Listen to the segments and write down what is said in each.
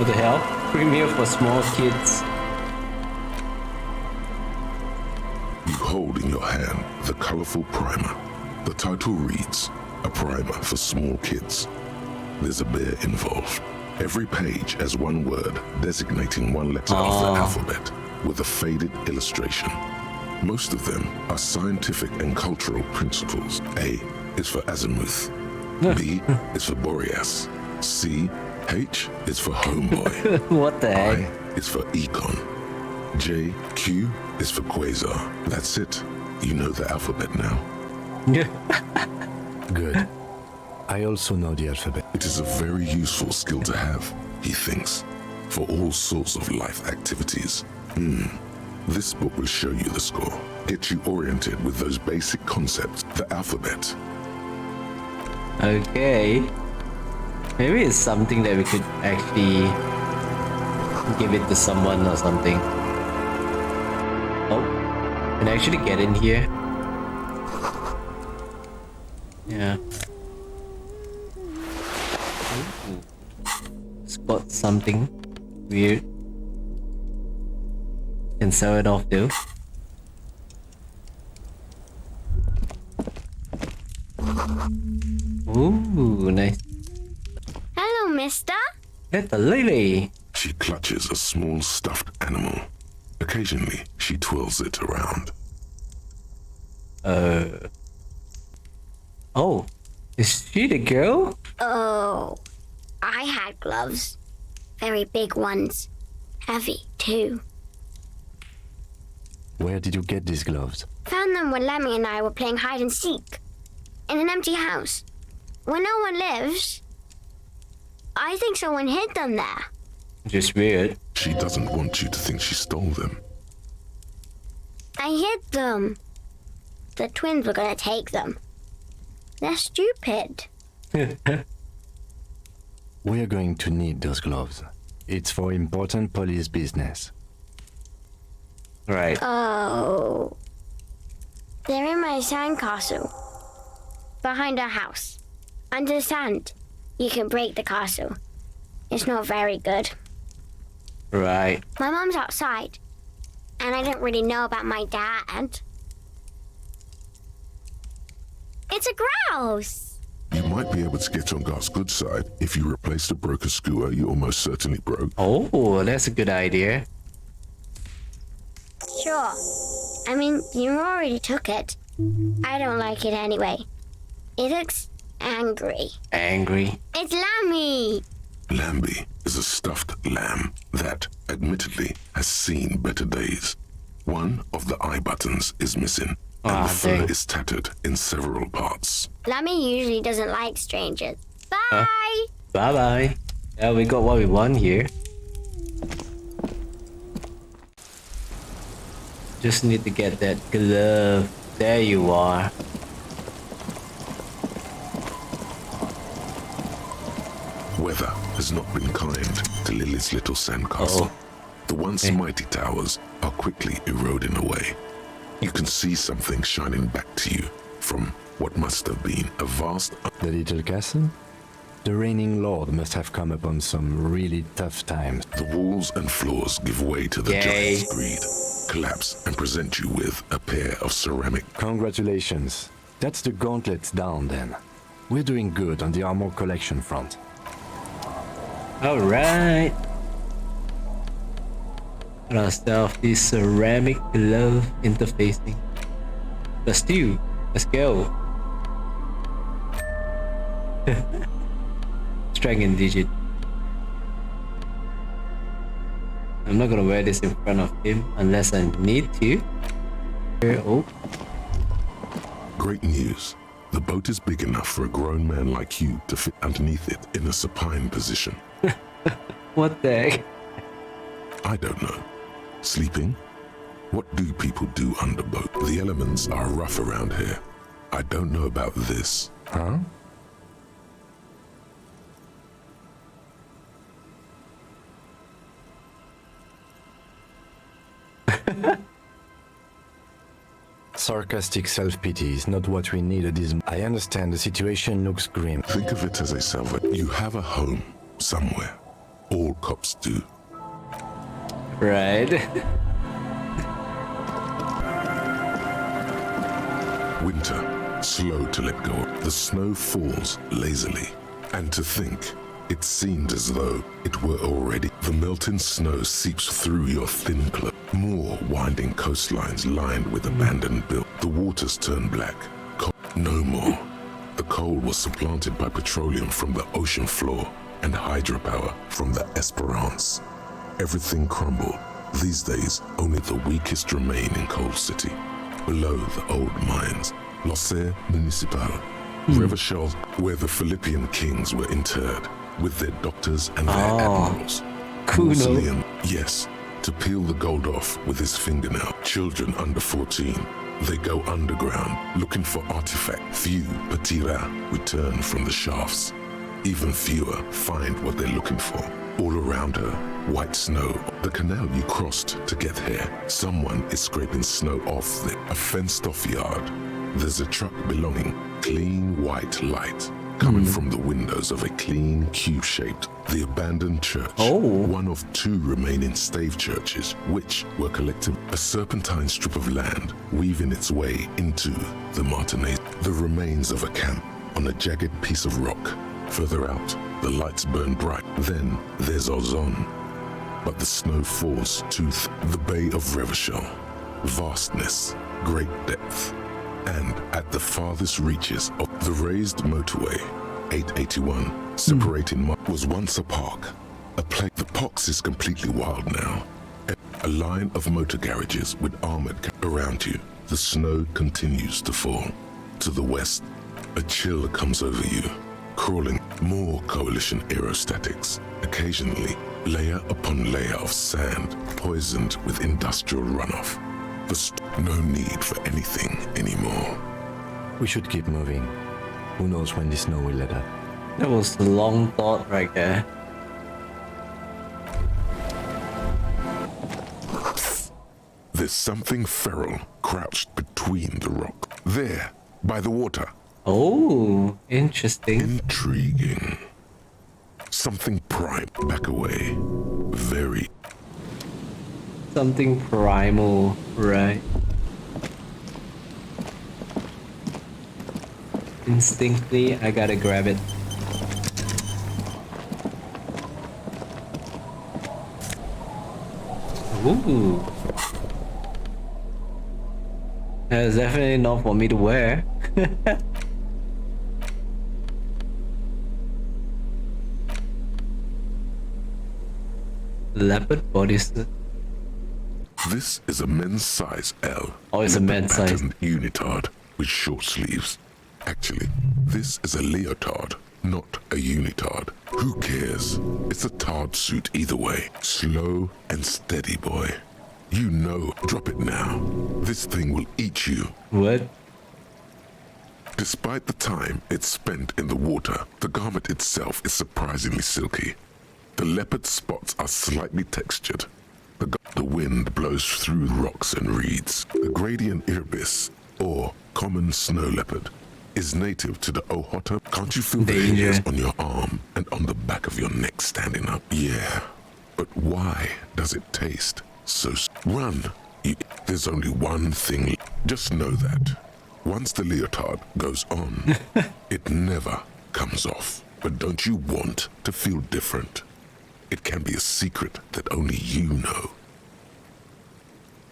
What the hell? Premiere for small kids. You hold in your hand the colorful primer. The title reads, "A primer for small kids." There's a bear involved. Every page has one word designating one letter of the alphabet with a faded illustration. Most of them are scientific and cultural principles. A is for azimuth. B is for Boreas. H is for homeboy. What the heck? I is for econ. Q is for quasar. That's it. You know the alphabet now. Good. I also know the alphabet. It is a very useful skill to have, he thinks, for all sorts of life activities. This book will show you the score, get you oriented with those basic concepts, the alphabet. Okay. Maybe it's something that we could actually give it to someone or something. Oh, can I actually get in here? Yeah. Ooh. Spot something weird. Can sell it off though. Ooh, nice. Hello, mister. That's a lily. She clutches a small stuffed animal. Occasionally, she twirls it around. Oh, is she the girl? Oh, I had gloves. Very big ones. Heavy, too. Where did you get these gloves? Found them when Lemmy and I were playing hide and seek. In an empty house. Where no one lives. I think someone hid them there. Just weird. She doesn't want you to think she stole them. I hid them. The twins were gonna take them. They're stupid. We're going to need those gloves. It's for important police business. Right. Oh. They're in my sandcastle. Behind our house. Under the sand. You can break the castle. It's not very good. Right. My mom's outside. And I don't really know about my dad. It's a grouse. You might be able to get on Garth's good side if you replace the broken skewer you almost certainly broke. Oh, that's a good idea. Sure. I mean, you already took it. I don't like it anyway. It looks angry. Angry? It's Lammy! Lambie is a stuffed lamb that, admittedly, has seen better days. One of the eye buttons is missing, and the fur dang. is tattered in several parts. Lammy usually doesn't like strangers. Bye! Bye-bye. Yeah, we got what we want here. Just need to get that glove. There you are. Weather has not been kind to Lily's little sandcastle. The once mighty towers are quickly eroding away. You can see something shining back to you from what must have been a vast... The little castle? The reigning lord must have come upon some really tough times. The walls and floors give way to the giant's greed, collapse and present you with a pair of ceramic... Congratulations. That's the gauntlets down then. We're doing good on the armor collection front. Alright. Got ourselves this ceramic glove interfacing. Let's do. Let's go. Dragon digit. I'm not gonna wear this in front of him unless I need to. Oh. Great news. The boat is big enough for a grown man like you to fit underneath it in a supine position. What the heck? I don't know. Sleeping? What do people do under boat? The elements are rough around here. I don't know about this. Huh? Sarcastic self-pity is not what we need at this. I understand the situation looks grim. Think of it as a salvage. You have a home somewhere. All cops do. Right. Winter, slow to let go. The snow falls lazily. And to think, it seemed as though it were already. The melting snow seeps through your thin cloak. More winding coastlines lined with abandoned buildings. The waters turn black. No more. The coal was supplanted by petroleum from the ocean floor and hydropower from the Esperance. Everything crumbled. These days, only the weakest remain in Coal City. Below the old mines, L'Océan Municipal, Revachol, where the Philippian kings were interred, with their doctors and their admirals. Cool. Mausoleum, yes, to peel the gold off with his fingernail. Children under 14, they go underground, looking for artifact. Few petits return from the shafts. Even fewer find what they're looking for. All around her, white snow. The canal you crossed to get here. Someone is scraping snow off a fenced-off yard. There's a truck belonging. Clean white light coming from the windows of a clean cube-shaped, the abandoned church. Oh. One of 2 remaining stave churches, which were collected. A serpentine strip of land weaving its way into the Martinez. The remains of a camp on a jagged piece of rock. Further out, the lights burn bright. Then there's Ozon. But the snow falls to the Bay of Revachol. Vastness, great depth. And at the farthest reaches of the raised motorway, 881, separating was once a park. A place. The pox is completely wild now. A line of motor garages with armored around you. The snow continues to fall. To the west, a chill comes over you. Crawling, more coalition aerostatics. Occasionally, layer upon layer of sand, poisoned with industrial runoff. No need for anything anymore. We should keep moving. Who knows when the snow will let up. That was a long thought right there. There's something feral crouched between the rock. There, by the water. Oh, interesting. Intriguing. Something prime. Back away. Very. Something primal, right? Instinctively, I gotta grab it. Ooh. That's definitely not for me to wear. Leopard bodysuit. This is a men's size L. Oh, it's a men's size. Patterned unitard with short sleeves. Actually, this is a leotard, not a unitard. Who cares? It's a tard suit either way. Slow and steady, boy. You know, drop it now. This thing will eat you. What? Despite the time it's spent in the water, the garment itself is surprisingly silky. The leopard spots are slightly textured. The wind blows through rocks and reeds. The gradient irbis, or common snow leopard, is native to the Ohota. Can't you feel the hairs on your arm and on the back of your neck standing up? Yeah, but why does it taste so... Run! There's only one thing. Just know that. Once the leotard goes on, it never comes off. But don't you want to feel different? It can be a secret that only you know.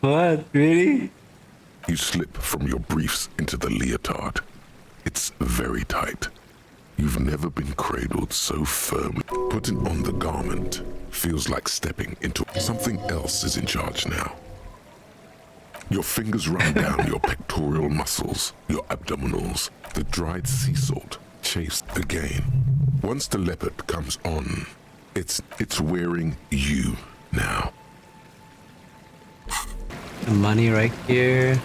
What? Really? You slip from your briefs into the leotard. It's very tight. You've never been cradled so firmly. Putting on the garment feels like stepping into something else is in charge now. Your fingers run down your pectoral muscles, your abdominals. The dried sea salt chafes again. Once the leopard comes on, it's wearing you now. The money right here.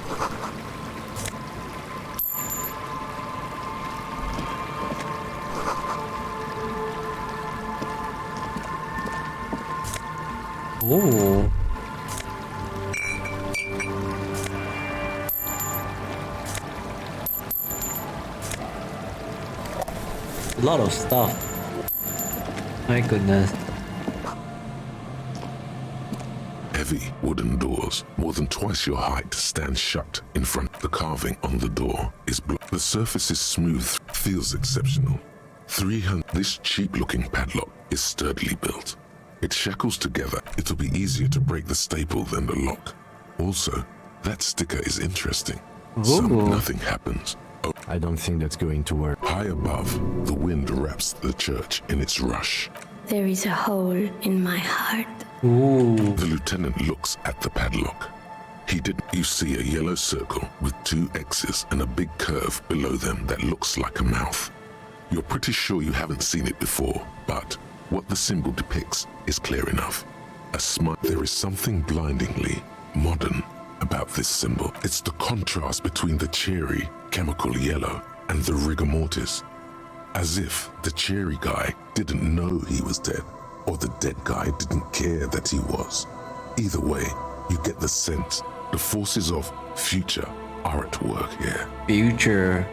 Oh. A lot of stuff. My goodness. Heavy wooden doors, more than twice your height, stand shut in front. The carving on the door is blocked. The surface is smooth, feels exceptional. 300. This cheap-looking padlock is sturdily built. It shackles together. It'll be easier to break the staple than the lock. Also, that sticker is interesting. Nothing happens. Oh, I don't think that's going to work. high above, the wind wraps the church in its rush. There is a hole in my heart. Ooh. The lieutenant looks at the padlock. You see a yellow circle with 2 X's and a big curve below them that looks like a mouth. You're pretty sure you haven't seen it before, but what the symbol depicts is clear enough. A smile. There is something blindingly modern about this symbol. It's the contrast between the cheery, chemical yellow and the rigor mortis. As if the cheery guy didn't know he was dead, or the dead guy didn't care that he was. Either way, you get the sense the forces of future are at work here. Future.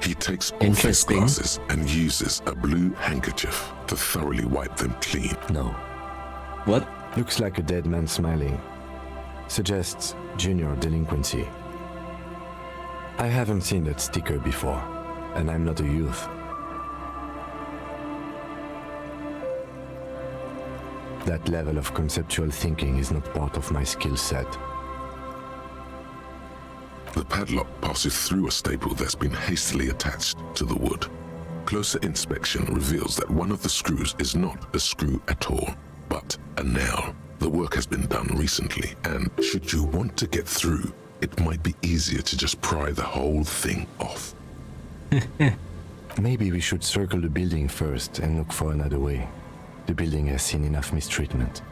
He takes off his Interesting. glasses and uses a blue handkerchief to thoroughly wipe them clean. No. What? Looks like a dead man smiling. Suggests junior delinquency. I haven't seen that sticker before, and I'm not a youth. That level of conceptual thinking is not part of my skill set. The padlock passes through a staple that's been hastily attached to the wood. Closer inspection reveals that one of the screws is not a screw at all, but a nail. The work has been done recently, and should you want to get through, it might be easier to just pry the whole thing off. Maybe we should circle the building first and look for another way. The building has seen enough mistreatment.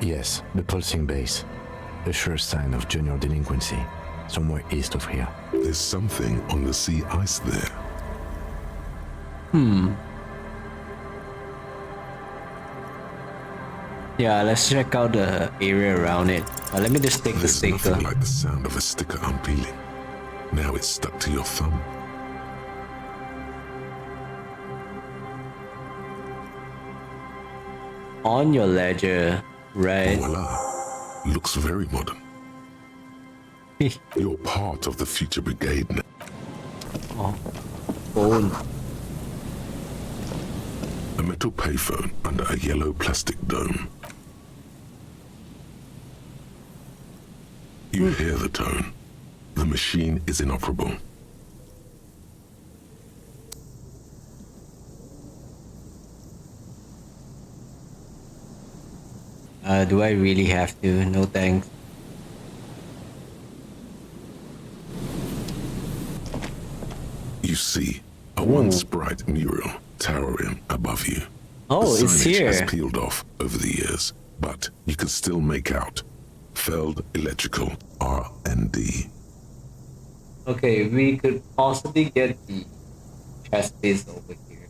Yes, the pulsing base. A sure sign of junior delinquency, somewhere east of here. There's something on the sea ice there. Yeah, let's check out the area around it. Let me just take the There's sticker. nothing like the sound of a sticker unpeeling. Now it's stuck to your thumb. On your ledger, right? Voila. Looks very modern. You're part of the future brigade now. Oh, phone. A metal payphone under a yellow plastic dome. You hear the tone. The machine is inoperable. Do I really have to? No thanks. You see a once bright mural towering above you. Oh, the it's signage here. has peeled off over the years, but you can still make out Feld Electrical R&D. Okay, we could possibly get the chest piece over here.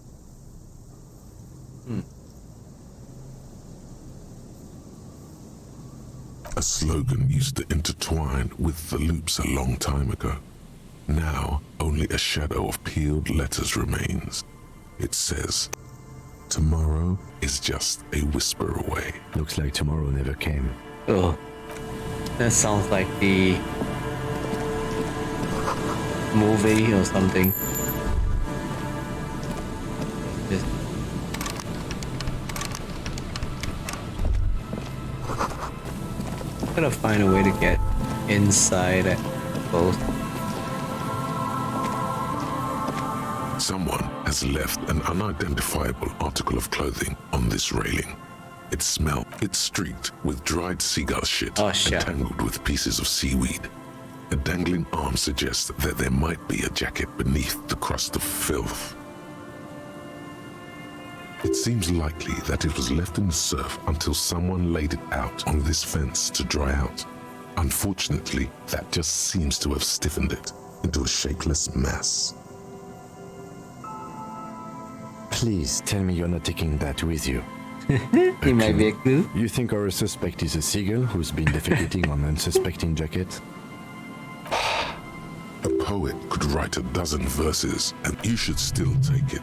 A slogan used to intertwine with the loops a long time ago. Now, only a shadow of peeled letters remains. It says, "Tomorrow is just a whisper away." Looks like tomorrow never came. Oh, that sounds like the movie or something. Just gotta find a way to get inside at both. Someone has left an unidentifiable article of clothing on this railing. It's streaked with dried seagull shit Oh, and shit. tangled with pieces of seaweed. A dangling arm suggests that there might be a jacket beneath the crust of filth. It seems likely that it was left in the surf until someone laid it out on this fence to dry out. Unfortunately, that just seems to have stiffened it into a shapeless mass. Please tell me you're not taking that with you. It might be a clue. You think our suspect is a seagull who's been defecating on unsuspecting jackets? A poet could write a dozen verses, and you should still take it.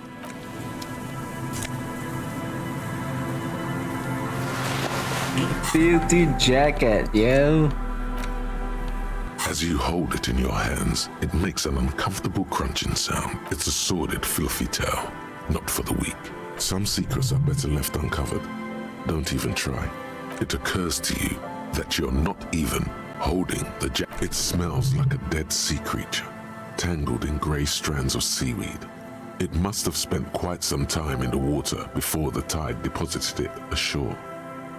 Filthy jacket, yo. As you hold it in your hands, it makes an uncomfortable crunching sound. It's a sordid, filthy tale, not for the weak. Some secrets are better left uncovered. Don't even try. It occurs to you that you're not even holding the jacket. It smells like a dead sea creature, tangled in grey strands of seaweed. It must have spent quite some time in the water before the tide deposited it ashore.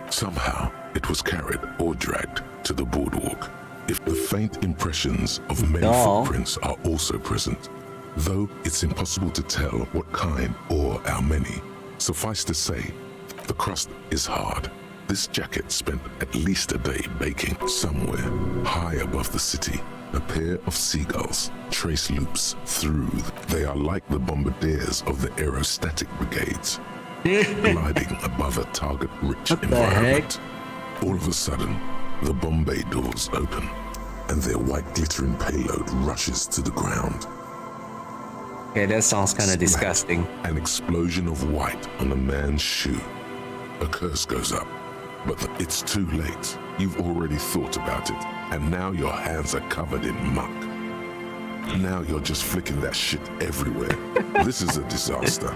Somehow, it was carried or dragged to the boardwalk. If the faint impressions of many footprints are also present, though it's impossible to tell what kind or how many, suffice to say, the crust is hard. This jacket spent at least a day baking somewhere high above the city. A pair of seagulls trace loops through. They are like the bombardiers of the aerostatic brigades, gliding above a target-rich environment. All of a sudden, the bomb bay doors open, and their white glittering payload rushes to the ground. Okay, that sounds kind of disgusting. An explosion of white on a man's shoe. A curse goes up, but it's too late. You've already thought about it, and now your hands are covered in muck. Now you're just flicking that shit everywhere. This is a disaster.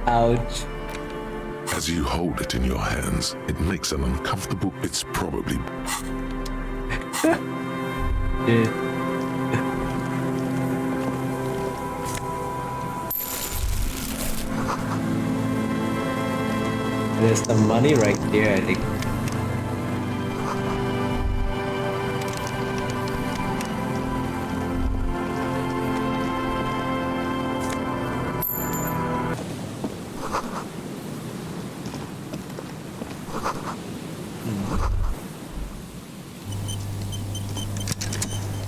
Ouch. As you hold it in your hands, it makes an uncomfortable... It's probably... Yeah. There's some money right there, I think.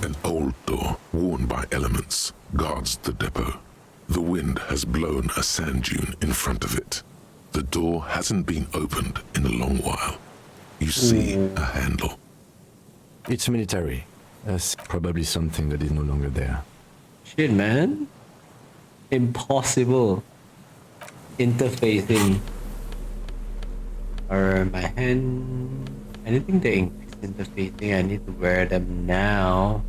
An old door, worn by elements, guards the depot. The wind has blown a sand dune in front of it. The door hasn't been opened in a long while. You see a handle. It's military. That's probably something that is no longer there. Shit, man. Impossible. Interfacing. Or my hand... Anything that increase interfacing, I need to wear them now.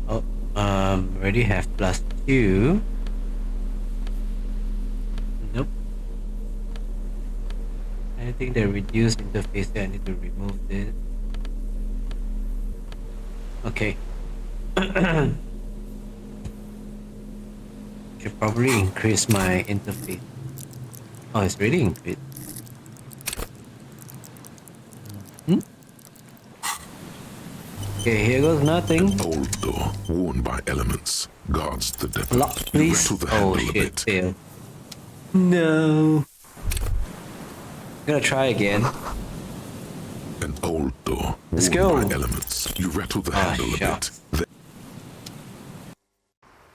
Oh, already have +2. Nope. Anything that reduce interfacing, I need to remove this. Okay. Should probably increase my interface. Oh, it's really increased. Okay, here goes nothing. An old door, worn by elements, guards the depot. Lock, please. You rattle the Oh handle a shit, bit. fail. No. I'm gonna try again. An old door, Let's worn go. by elements. You rattle the handle a bit. shucks.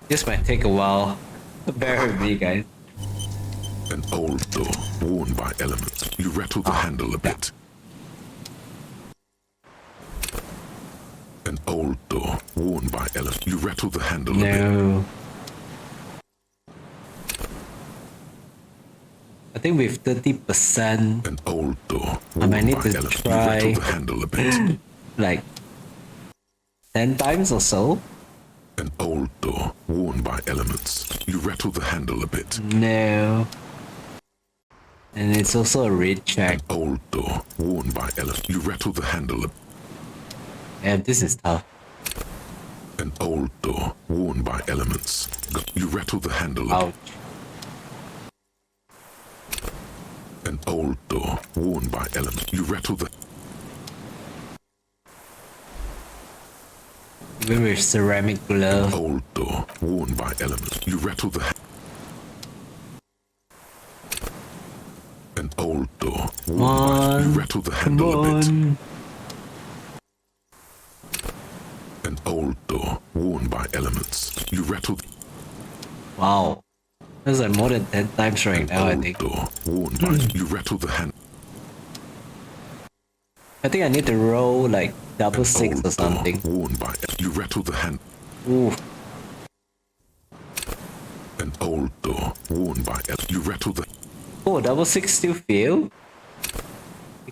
This might take a while. Bear with me, guys. An old door, worn by elements. You rattle the handle a bit. An old door, worn by elements. You rattle the handle a bit. No. I think with 30%, An old door, I worn might need by to elements. You rattle try the handle a bit. like 10 times or so. An old door, worn by elements. You rattle the handle a bit. No. And it's also a red check. An old door, worn by elements. You rattle the handle a bit. Yeah, this is tough. An old door, worn by elements. You rattle the handle a bit. Ouch. An old door, worn by elements. You rattle the... Even with ceramic glove. Old door, worn by elements. You rattle the... An old door, worn by... You rattle the handle a bit. An old door, worn by elements. You rattle... Wow. That's like more than 10 times right now, I Old think. door, worn by... You rattle the hand... I think I need to roll like double six Old or something. door worn by you rattle the hand. Ooh. An old door worn by you rattle the Oh, double six still fail?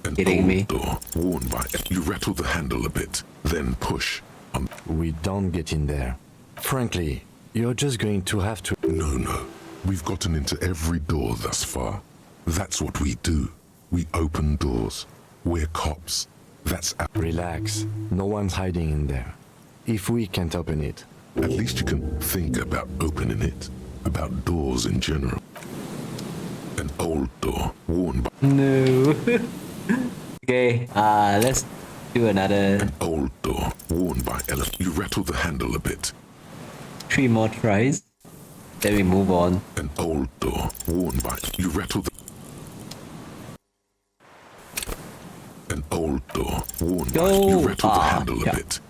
an Kidding old me. door worn by you rattle the handle a bit, then push on. We don't get in there. Frankly, you're just going to have to... No. We've gotten into every door thus far. That's what we do. We open doors. We're cops. That's Relax. No one's hiding in there. If we can't open it, at least you can think about opening it. About doors in general. An old door worn by No. Okay, let's do another an old door worn by you rattle the handle a bit. 3 more tries. Then we move on. An old door worn by you rattle the an old door worn by you rattle the handle a yeah. bit.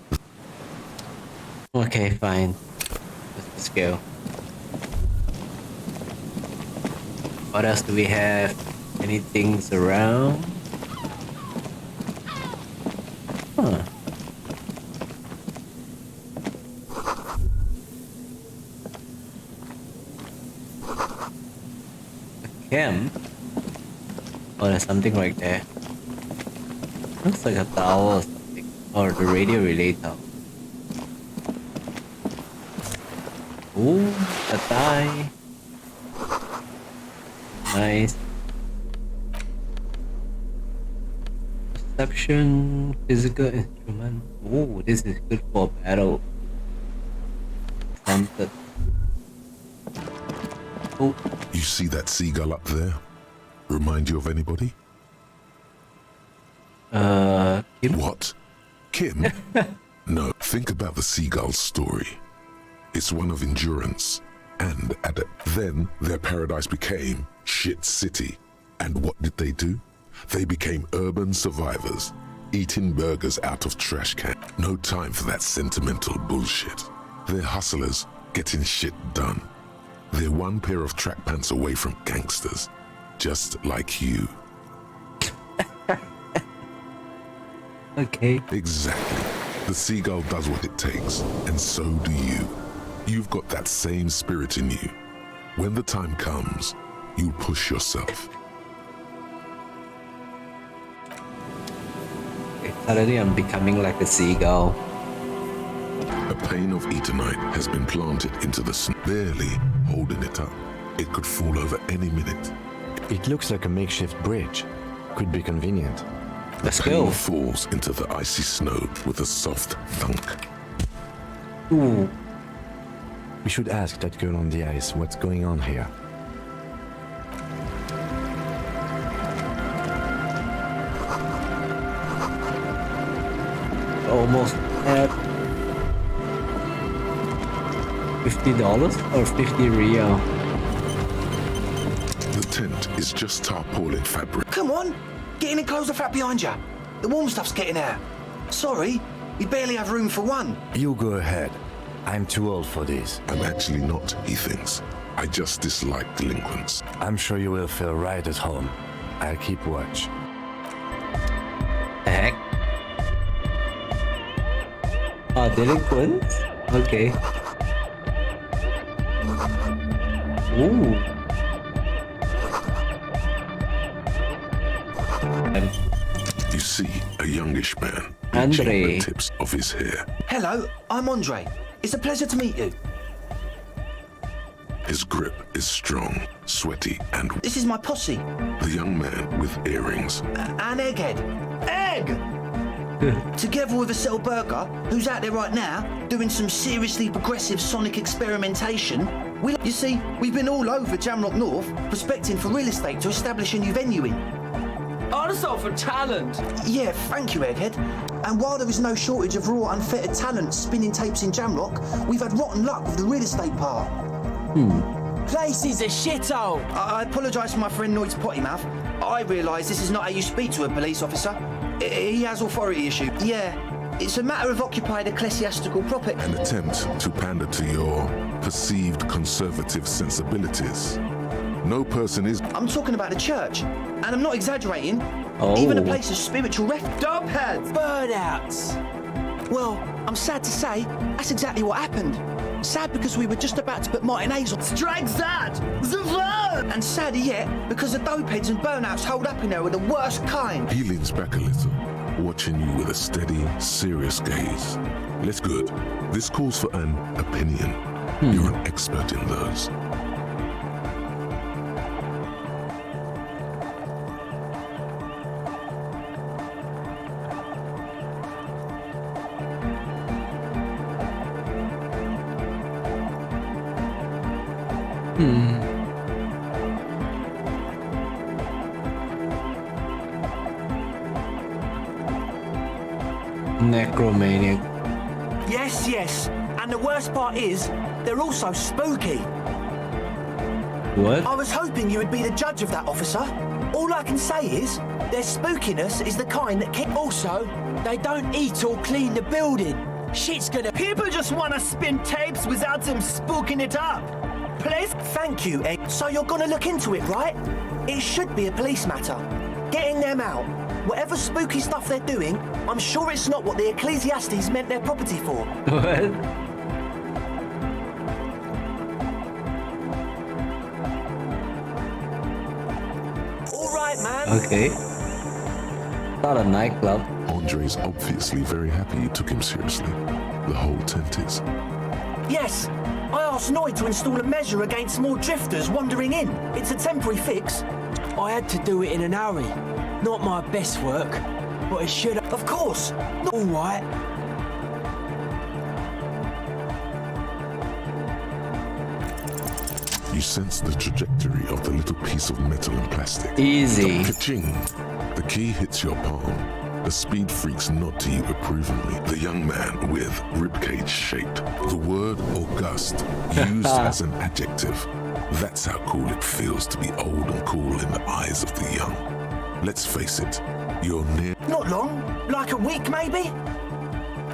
Okay, fine. Let's go. What else do we have? Any things around? Huh. A camp? Oh, there's something right there. Looks like a tower or something. Or the radio relay tower. Ooh, a tie. Nice. Perception, physical instrument. Ooh, this is good for battle. Tempted. Oh, You see that seagull up there? Remind you of anybody? Kim? What? Kim? No, think about the seagull's story. It's one of endurance. And then their paradise became Shit City. And what did they do? They became urban survivors, eating burgers out of trash cans. No time for that sentimental bullshit. They're hustlers, getting shit done. They're one pair of track pants away from gangsters, just like you. Okay. Exactly. The seagull does what it takes, and so do you. You've got that same spirit in you. When the time comes, you push yourself. Suddenly I'm becoming like a seagull. A pane of eternite has been planted into the snow, barely holding it up. It could fall over any minute. it looks like a makeshift bridge. Could be convenient. Let's The pane go. falls into the icy snow with a soft thunk. Ooh. We should ask that girl on the ice what's going on here. Almost at $50 or 50 real. The tent is just tarpaulin fabric. Come on, get in and close the flap behind you. The warm stuff's getting out. Sorry, we barely have room for one. You go ahead. I'm too old for this. I'm actually not, he thinks. I just dislike delinquents. I'm sure you will feel right at home. I'll keep watch. The heck? Oh, delinquents? Okay. Ooh. You see a youngish man Andre. pinching the tips of his hair. Hello, I'm Andre. It's a pleasure to meet you. His grip is strong, sweaty, and This is my posse. the young man with earrings. An egghead. Egg! Together with a Cell Burger, who's out there right now, doing some seriously progressive sonic experimentation. You see, we've been all over Jamrock North, prospecting for real estate to establish a new venue in. Also for talent. Yeah, thank you, Egghead. And while there is no shortage of raw, unfettered talent spinning tapes in Jamrock, we've had rotten luck with the real estate part. Place is a shithole. I apologise for my friend Noid's potty mouth. I realise this is not how you speak to a police officer. He has authority issue. Yeah, it's a matter of occupied ecclesiastical property. An attempt to pander to your perceived conservative sensibilities. No person is. I'm talking about the church, and I'm not exaggerating. Oh. Even a place of spiritual refuge. Dubheads! Burnouts! Well, I'm sad to say, that's exactly what happened. Sad because we were just about to put Martinez on. Strike that! The verb! And sadder yet, because the dopeheads and burnouts holed up in there are the worst kind. He leans back a little, watching you with a steady, serious gaze. Let's good. This calls for an opinion. You're an expert in those. Necromaniac. Yes, yes. And the worst part is, they're also spooky. What? I was hoping you would be the judge of that, officer. All I can say is, their spookiness is the kind that keep... Also, they don't eat or clean the building. Shit's gonna... People just wanna spin tapes without them spooking it up. Place... Thank you, Egg. So you're gonna look into it, right? It should be a police matter. Getting them out. Whatever spooky stuff they're doing, I'm sure it's not what the Ecclesiastes meant their property for. What? All right, man. Okay. Not a nightclub. Andre's obviously very happy you took him seriously. The whole tent is. Yes. I asked Noid to install a measure against more drifters wandering in. It's a temporary fix. I had to do it in a hurry. Not my best work, but it should have... Of course. All right. You sense the trajectory of the little piece of metal and plastic. Easy. Ka-ching! The key hits your palm. The speed freaks nod to you approvingly. The young man with ribcage shaped. The word august used as an adjective. That's how cool it feels to be old and cool in the eyes of the young. Let's face it, you're near... Not long. Like a week, maybe?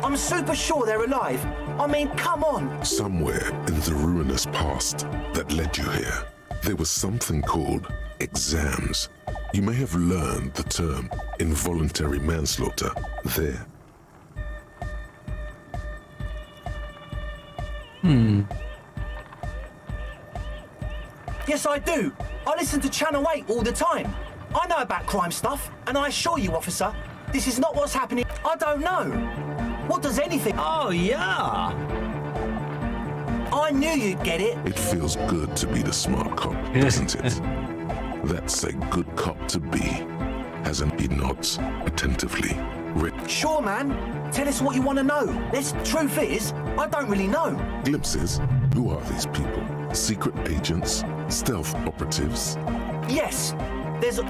I'm super sure they're alive. I mean, come on. Somewhere in the ruinous past that led you here, there was something called exams. You may have learned the term involuntary manslaughter there. Yes, I do. I listen to Channel 8 all the time. I know about crime stuff, and I assure you, officer, this is not what's happening. I don't know. What does anything... Oh, yeah. I knew you'd get it. It feels good to be the smart cop, doesn't it? That's a good cop to be. He nods attentively. Sure, man. Tell us what you want to know. The truth is, I don't really know. Glimpses? Who are these people? Secret agents? Stealth operatives? Yes.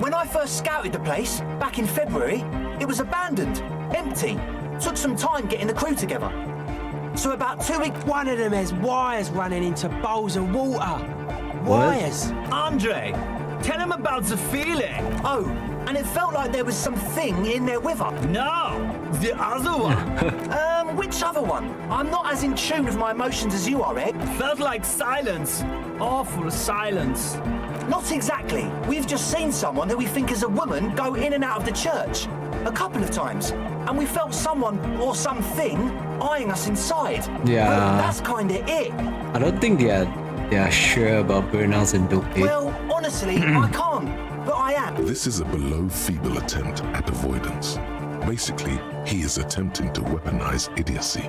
When I first scouted the place, back in February, it was abandoned, empty. Took some time getting the crew together. So about 2 weeks... One of them has wires running into bowls of water. Wires. Andre, tell him about the feeling. Oh, and it felt like there was something in there with her. No, the other one. Which other one? I'm not as in tune with my emotions as you are, Egg. Felt like silence. Awful silence. Not exactly. We've just seen someone who we think is a woman go in and out of the church. A couple of times. And we felt someone or something eyeing us inside. Yeah. Well, that's kinda it. I don't think they are sure about burnouts and dope. Well, honestly, I can't. But I am. This is a below-feeble attempt at avoidance. Basically, he is attempting to weaponize idiocy.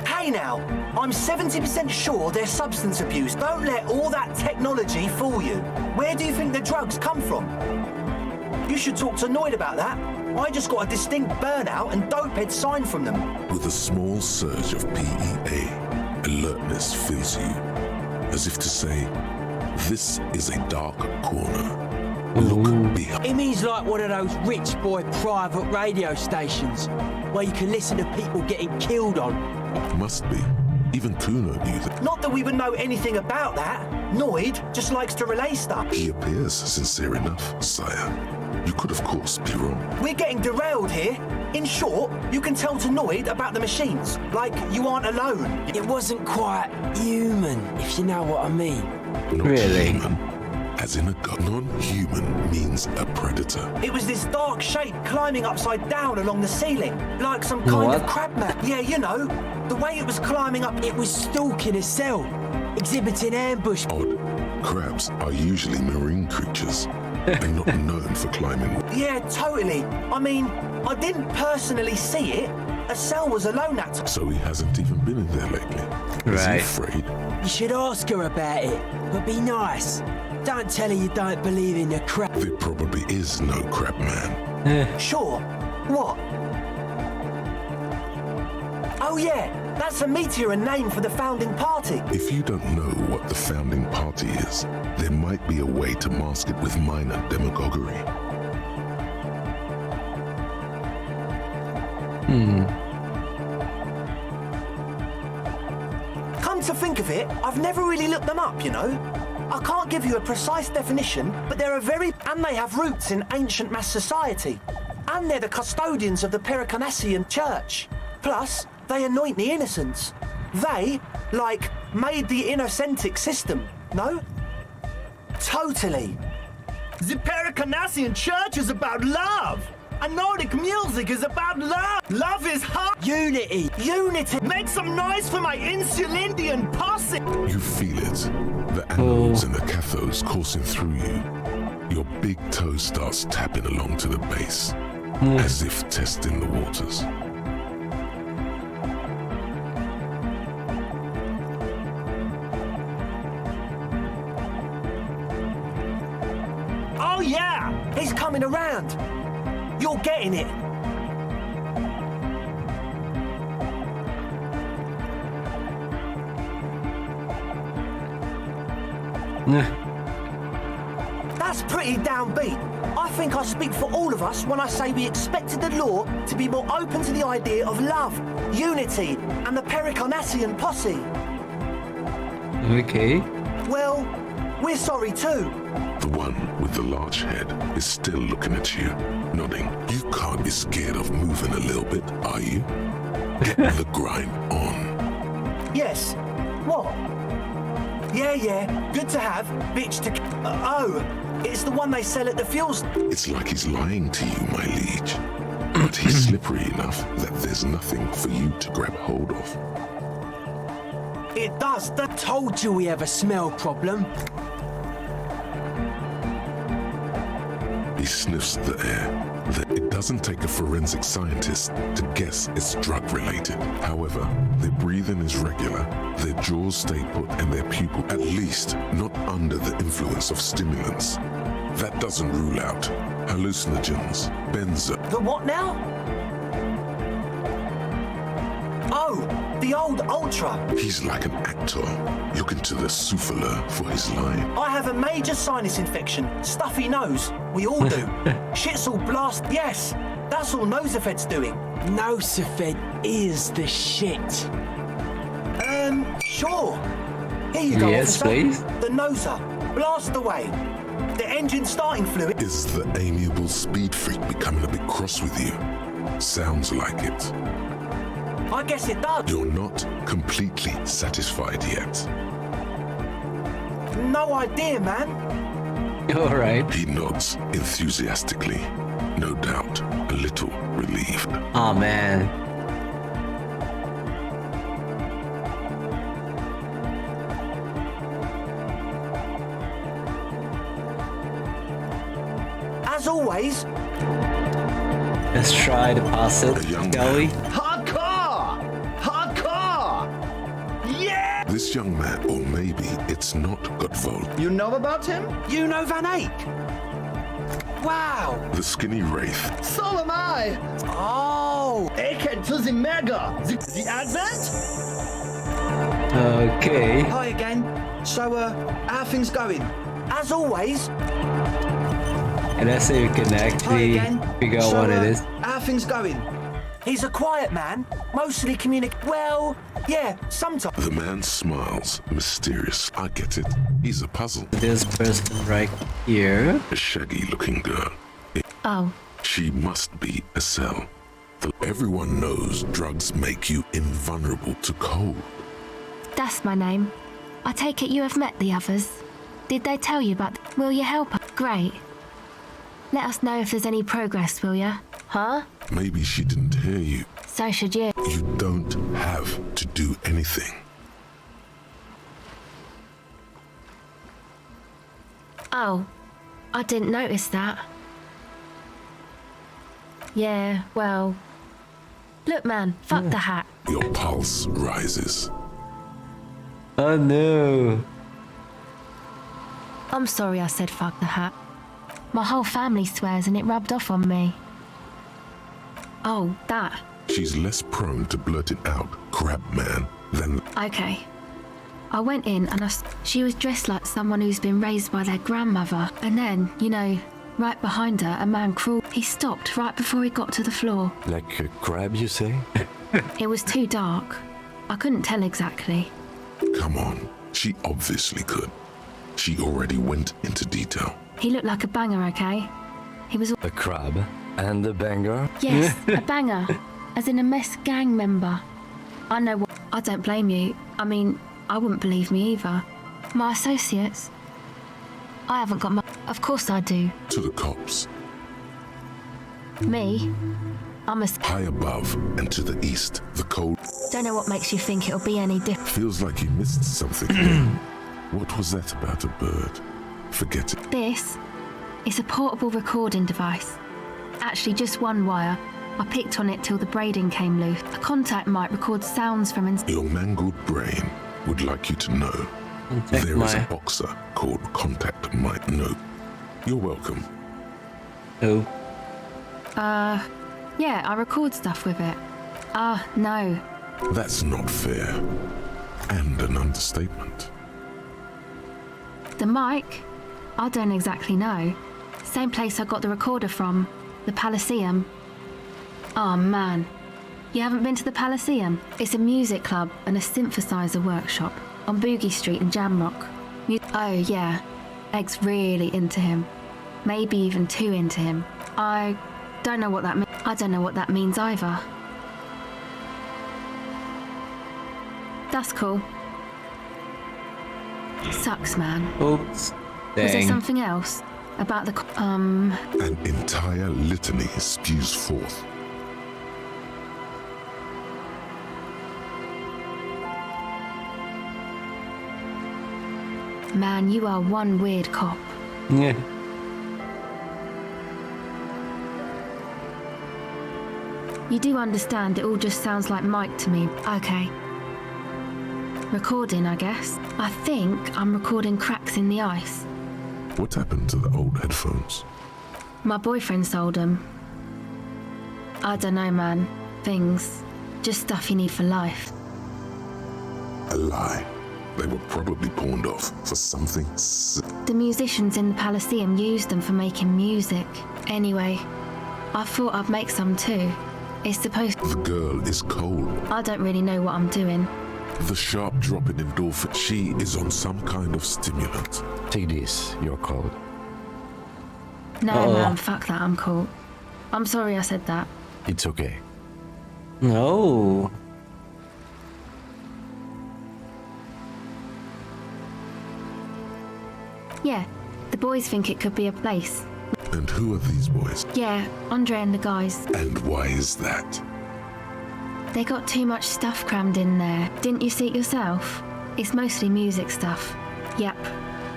Hey now, I'm 70% sure they're substance abuse. Don't let all that technology fool you. Where do you think the drugs come from? You should talk to Noid about that. I just got a distinct burnout and dopehead sign from them. With a small surge of PEA, alertness fills you, as if to say, this is a dark corner. Look behind. It means like one of those rich boy private radio stations where you can listen to people getting killed on. Must be. Even Kuno knew that. Not that we would know anything about that. Noid just likes to relay stuff. He appears sincere enough, sire. You could, of course, be wrong. We're getting derailed here. In short, you can tell to Noid about the machines. Like you aren't alone. It wasn't quite human, if you know what I mean. Not Really? human. as in a god. Non-human means a predator. It was this dark shape climbing upside down along the ceiling, like some kind of crabman. Yeah, you know, the way it was climbing up, it was stalking a cell, exhibiting ambush. Odd. Crabs are usually marine creatures. They're not known for climbing. Yeah, totally. I mean, I didn't personally see it. A cell was alone that time. So he hasn't even been in there lately. Is he afraid? You should ask her about it, but be nice. Don't tell her you don't believe in the crab. There probably is no crab man. Sure. What? Oh yeah, that's a meteor name for the founding party. If you don't know what the founding party is, there might be a way to mask it with minor demagoguery. Come to think of it, I've never really looked them up, you know. I can't give you a precise definition, but they're and they have roots in ancient mass society. And they're the custodians of the Pericarnassian church. Plus, they anoint the innocents. They, like, made the innocentic system, no? Totally. The Pericarnassian church is about love. And Nordic music is about love. Love is hot. Unity. Unity. Make some noise for my Insulindian posse. You feel it. The anodes and the cathodes coursing through you. Your big toe starts tapping along to the base, as if testing the waters. Oh yeah! He's coming around. You're getting it. That's pretty downbeat. I think I speak for all of us when I say we expected the law to be more open to the idea of love, unity, and the Pericarnassian posse. Okay. Well, we're sorry too. The one with the large head is still looking at you, nodding. You can't be scared of moving a little bit, are you? Get the grind on. Yes. What? Yeah. Good to have. Bitch to... oh, it's the one they sell at the fuel... It's like he's lying to you, my liege. But he's slippery enough that there's nothing for you to grab hold of. It does. I told you we have a smell problem. He sniffs the air. It doesn't take a forensic scientist to guess it's drug-related. However, their breathing is regular, their jaws stay put, and their pupil, at least, not under the influence of stimulants. That doesn't rule out hallucinogens, benzo. The what now? Oh, the old Ultra. He's like an actor, looking to the souffleur for his line. I have a major sinus infection, stuffy nose. We all do. Shit's all blast. Yes, that's all Nosafed's doing. Nosafed is the shit. Sure. Here you go, yes, officer. please. The Nosa. Blast away. The engine starting fluid. Is the amiable speed freak becoming a bit cross with you? Sounds like it. I guess it does. You're not completely satisfied yet. No idea, man. All right. He nods enthusiastically, no doubt a little relieved. Oh man. As always. Let's try to pass it, shall we? This young man, or maybe it's not Godvold. You know about him? You know Van Eyck? Wow. The skinny wraith. So am I. Oh. Aken to the Mega. The Advent? Okay. Hi again. So, how are things going? As always. And let's see if we can actually figure out what it is. How are things going? He's a quiet man, mostly well, yeah, sometimes. The man smiles, mysterious. I get it. He's a puzzle. This person right here. A shaggy-looking girl. Oh. She must be a cell. Everyone knows drugs make you invulnerable to cold. That's my name. I take it you have met the others. Did they tell you about... Will you help us? Great. Let us know if there's any progress, will ya? Huh? Maybe she didn't hear you. So should you. You don't have to do anything. Oh, I didn't notice that. Yeah, well... Look, man, fuck the hat. Your pulse rises. Oh no. I'm sorry I said fuck the hat. My whole family swears and it rubbed off on me. Oh, that. She's less prone to blurt it out, crab man, than... Okay. I went in and she was dressed like someone who's been raised by their grandmother. And then, you know, right behind her, a man crawled. He stopped right before he got to the floor. Like a crab, you say? It was too dark. I couldn't tell exactly. Come on, she obviously could. She already went into detail. He looked like a banger, okay? He was... A crab and a banger? Yes, a banger. As in a mess gang member. I know what... I don't blame you. I mean, I wouldn't believe me either. My associates... I haven't got my... Of course I do. To the cops. Me? I'm a... High above and to the east, the cold... Don't know what makes you think it'll be any different. Feels like you missed something. What was that about a bird? Forget it. This is a portable recording device. Actually, just one wire. I picked on it till the braiding came loose. A contact mic records sounds from inside. Your mangled brain would like you to know there is a boxer called Contact Might Know. You're welcome. Oh. Yeah, I record stuff with it. No. That's not fair. And an understatement. The mic? I don't exactly know. Same place I got the recorder from. The Elysium. Oh man. You haven't been to the Elysium? It's a music club and a synthesizer workshop on Boogie Street in Jamrock. Oh yeah. Egg's really into him. Maybe even too into him. I don't know what that means. I don't know what that means either. That's cool. Sucks, man. Oops. Dang. Was there something else? About the... An entire litany spews forth. Man, you are one weird cop. Yeah. You do understand it all just sounds like Mike to me. Okay. Recording, I guess. I think I'm recording cracks in the ice. What happened to the old headphones? My boyfriend sold them. I don't know, man. Things. Just stuff you need for life. A lie. They were probably pawned off for something The musicians in the Elysium used them for making music. Anyway, I thought I'd make some too. It's supposed... The girl is cold. I don't really know what I'm doing. The sharp drop in endorphin. She is on some kind of stimulant. Take this, you're cold. No, man, fuck that, I'm cool. I'm sorry I said that. It's okay. No. Yeah, the boys think it could be a place. And who are these boys? Yeah, Andre and the guys. And why is that? They got too much stuff crammed in there. Didn't you see it yourself? It's mostly music stuff. Yep,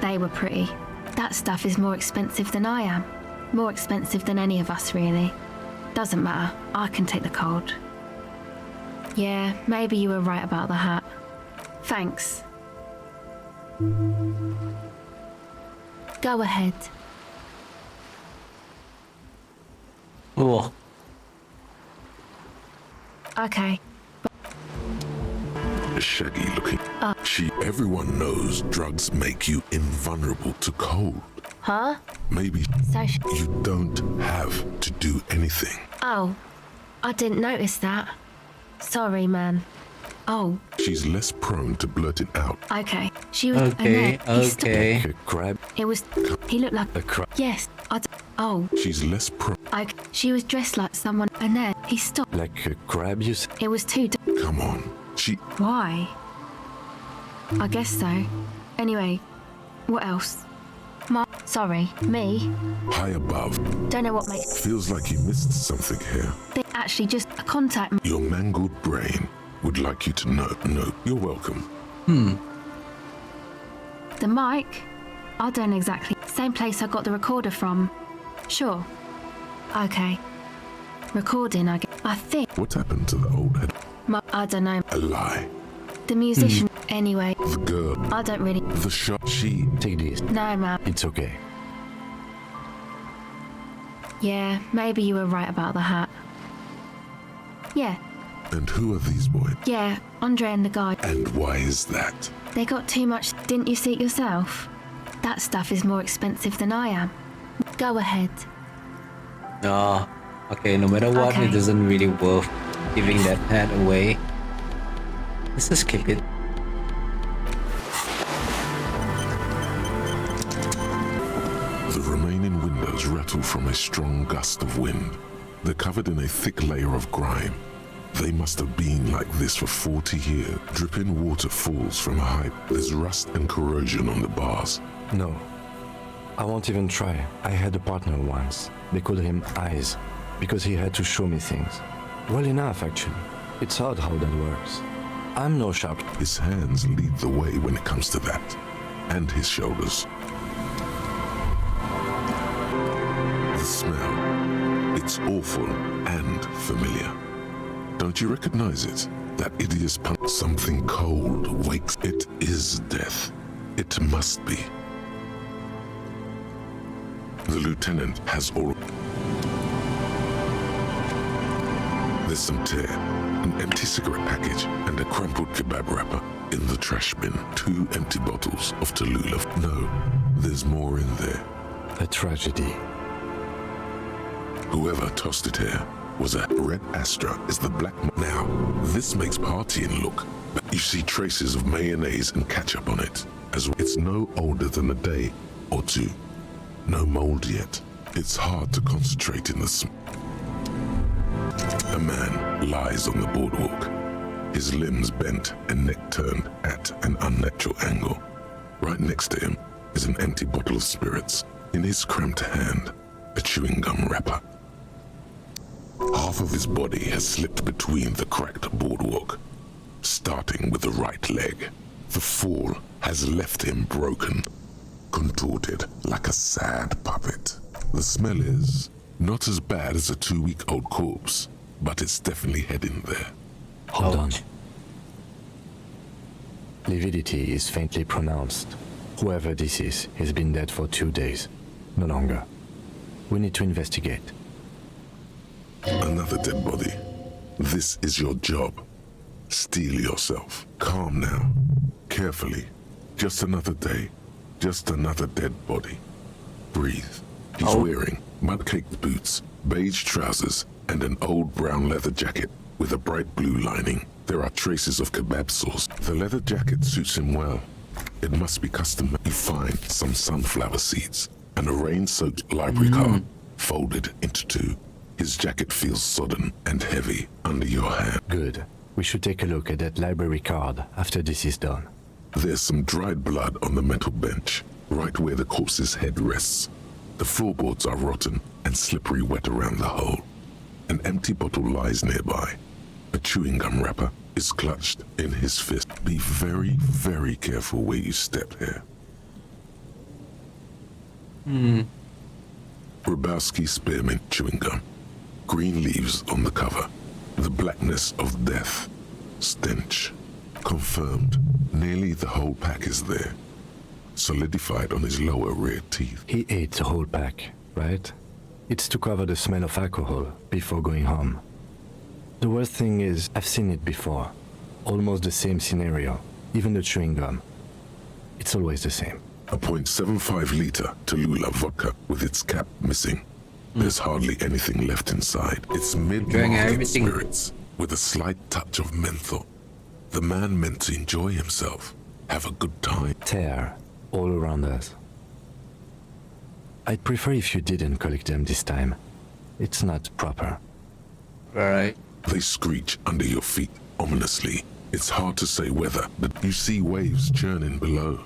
they were pretty. That stuff is more expensive than I am. More expensive than any of us, really. Doesn't matter, I can take the cold. Yeah, maybe you were right about the hat. Thanks. Go ahead. Oh. Okay. Shaggy looking. Everyone knows drugs make you invulnerable to cold. Huh? Maybe So you don't have to do anything. Oh, I didn't notice that. Sorry, man. Oh, She's less prone to blurt it out. okay. She was... Okay, and then he stopped. okay. Like a crab? It was... He looked like... A crab? Yes. Oh, She's less prone. she was dressed like someone, and then he stopped. Like a crab, you say? It was too... Come on. Why? I guess so. Anyway, What else? Sorry, me? High above. Don't know what makes... Feels like you missed something here. Actually, just a contact... Your mangled brain would like you to know. No, you're welcome. The mic? I don't exactly... Same place I got the recorder from. Sure. Okay. Recording, I guess. I think... What happened to the old head? I don't know. A lie. The musician... Anyway. The girl. I don't really... The shot. She. Take this. No, man. It's okay. Yeah, maybe you were right about the hat. Yeah. And who are these boys? Yeah, Andre and the guy. And why is that? They got too much... Didn't you see it yourself? That stuff is more expensive than I am. Go ahead. Ah, okay, no matter what, Okay. it isn't really worth giving that hat away. Let's just kick it. The remaining windows rattle from a strong gust of wind. They're covered in a thick layer of grime. They must have been like this for 40 years. Dripping water falls from a height. There's rust and corrosion on the bars. No. I won't even try. I had a partner once. They called him Eyes, because he had to show me things. Well enough, actually. It's odd how that works. I'm no sharp. His hands lead the way when it comes to that. And his shoulders. The smell. It's awful and familiar. Don't you recognize it? That hideous punch. Something cold wakes. It is death. It must be. The lieutenant has all. There's some tear, an empty cigarette package, and a crumpled kebab wrapper in the trash bin. 2 empty bottles of Tallulah. No, there's more in there. A tragedy. Whoever tossed it here was a red Astra is the black. Now, this makes partying look. But you see traces of mayonnaise and ketchup on it. As it's no older than a day or two. No mold yet. It's hard to concentrate in the A man lies on the boardwalk. His limbs bent and neck turned at an unnatural angle. Right next to him is an empty bottle of spirits. In his cramped hand, a chewing gum wrapper. Half of his body has slipped between the cracked boardwalk, starting with the right leg. The fall has left him broken, contorted like a sad puppet. The smell is not as bad as a 2-week-old corpse, but it's definitely heading there. Hold on. Lividity is faintly pronounced. Whoever this is has been dead for 2 days. No longer. We need to investigate. Another dead body. This is your job. Steel yourself. Calm now. Carefully. Just another day. Just another dead body. Breathe. He's wearing mud-caked boots, beige trousers, and an old brown leather jacket with a bright blue lining. There are traces of kebab sauce. The leather jacket suits him well. It must be custom. You find some sunflower seeds and a rain-soaked library card folded into 2. His jacket feels sodden and heavy under your hand. Good. We should take a look at that library card after this is done. There's some dried blood on the metal bench, right where the corpse's head rests. The floorboards are rotten and slippery wet around the hole. An empty bottle lies nearby. A chewing gum wrapper is clutched in his fist. Be very, very careful where you step here. Grabowski spearmint chewing gum. Green leaves on the cover. The blackness of death. Stench. Confirmed. Nearly the whole pack is there. Solidified on his lower rear teeth. He ate the whole pack, right? It's to cover the smell of alcohol before going home. The worst thing is, I've seen it before. Almost the same scenario. Even the chewing gum. It's always the same. A .75 liter Tallulah vodka with its cap missing. There's hardly anything left inside. It's mid-market spirits with a slight touch of menthol. The man meant to enjoy himself, have a good time. Tear all around us. I'd prefer if you didn't collect them this time. It's not proper. Alright. They screech under your feet ominously. It's hard to say whether, but you see waves churning below.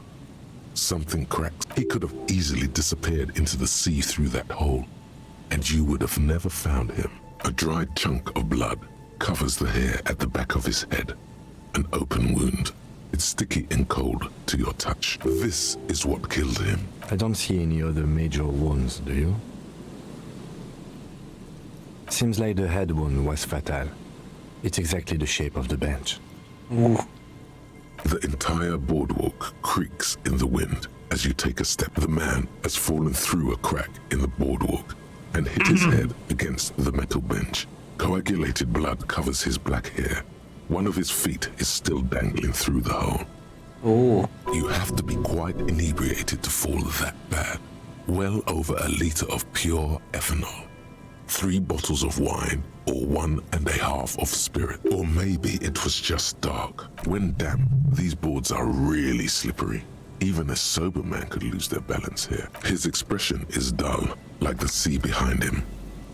something cracked. He could have easily disappeared into the sea through that hole, and you would have never found him. A dried chunk of blood covers the hair at the back of his head. An open wound. It's sticky and cold to your touch. This is what killed him. I don't see any other major wounds, do you? Seems like the head wound was fatal. It's exactly the shape of the bench. The entire boardwalk creaks in the wind as you take a step. The man has fallen through a crack in the boardwalk and hit his head against the metal bench. Coagulated blood covers his black hair. One of his feet is still dangling through the hole. Oh. You have to be quite inebriated to fall that bad. Well over a liter of pure ethanol. 3 bottles of wine, or 1.5 of spirit. Or maybe it was just dark. When damp, these boards are really slippery. Even a sober man could lose their balance here. His expression is dull, like the sea behind him.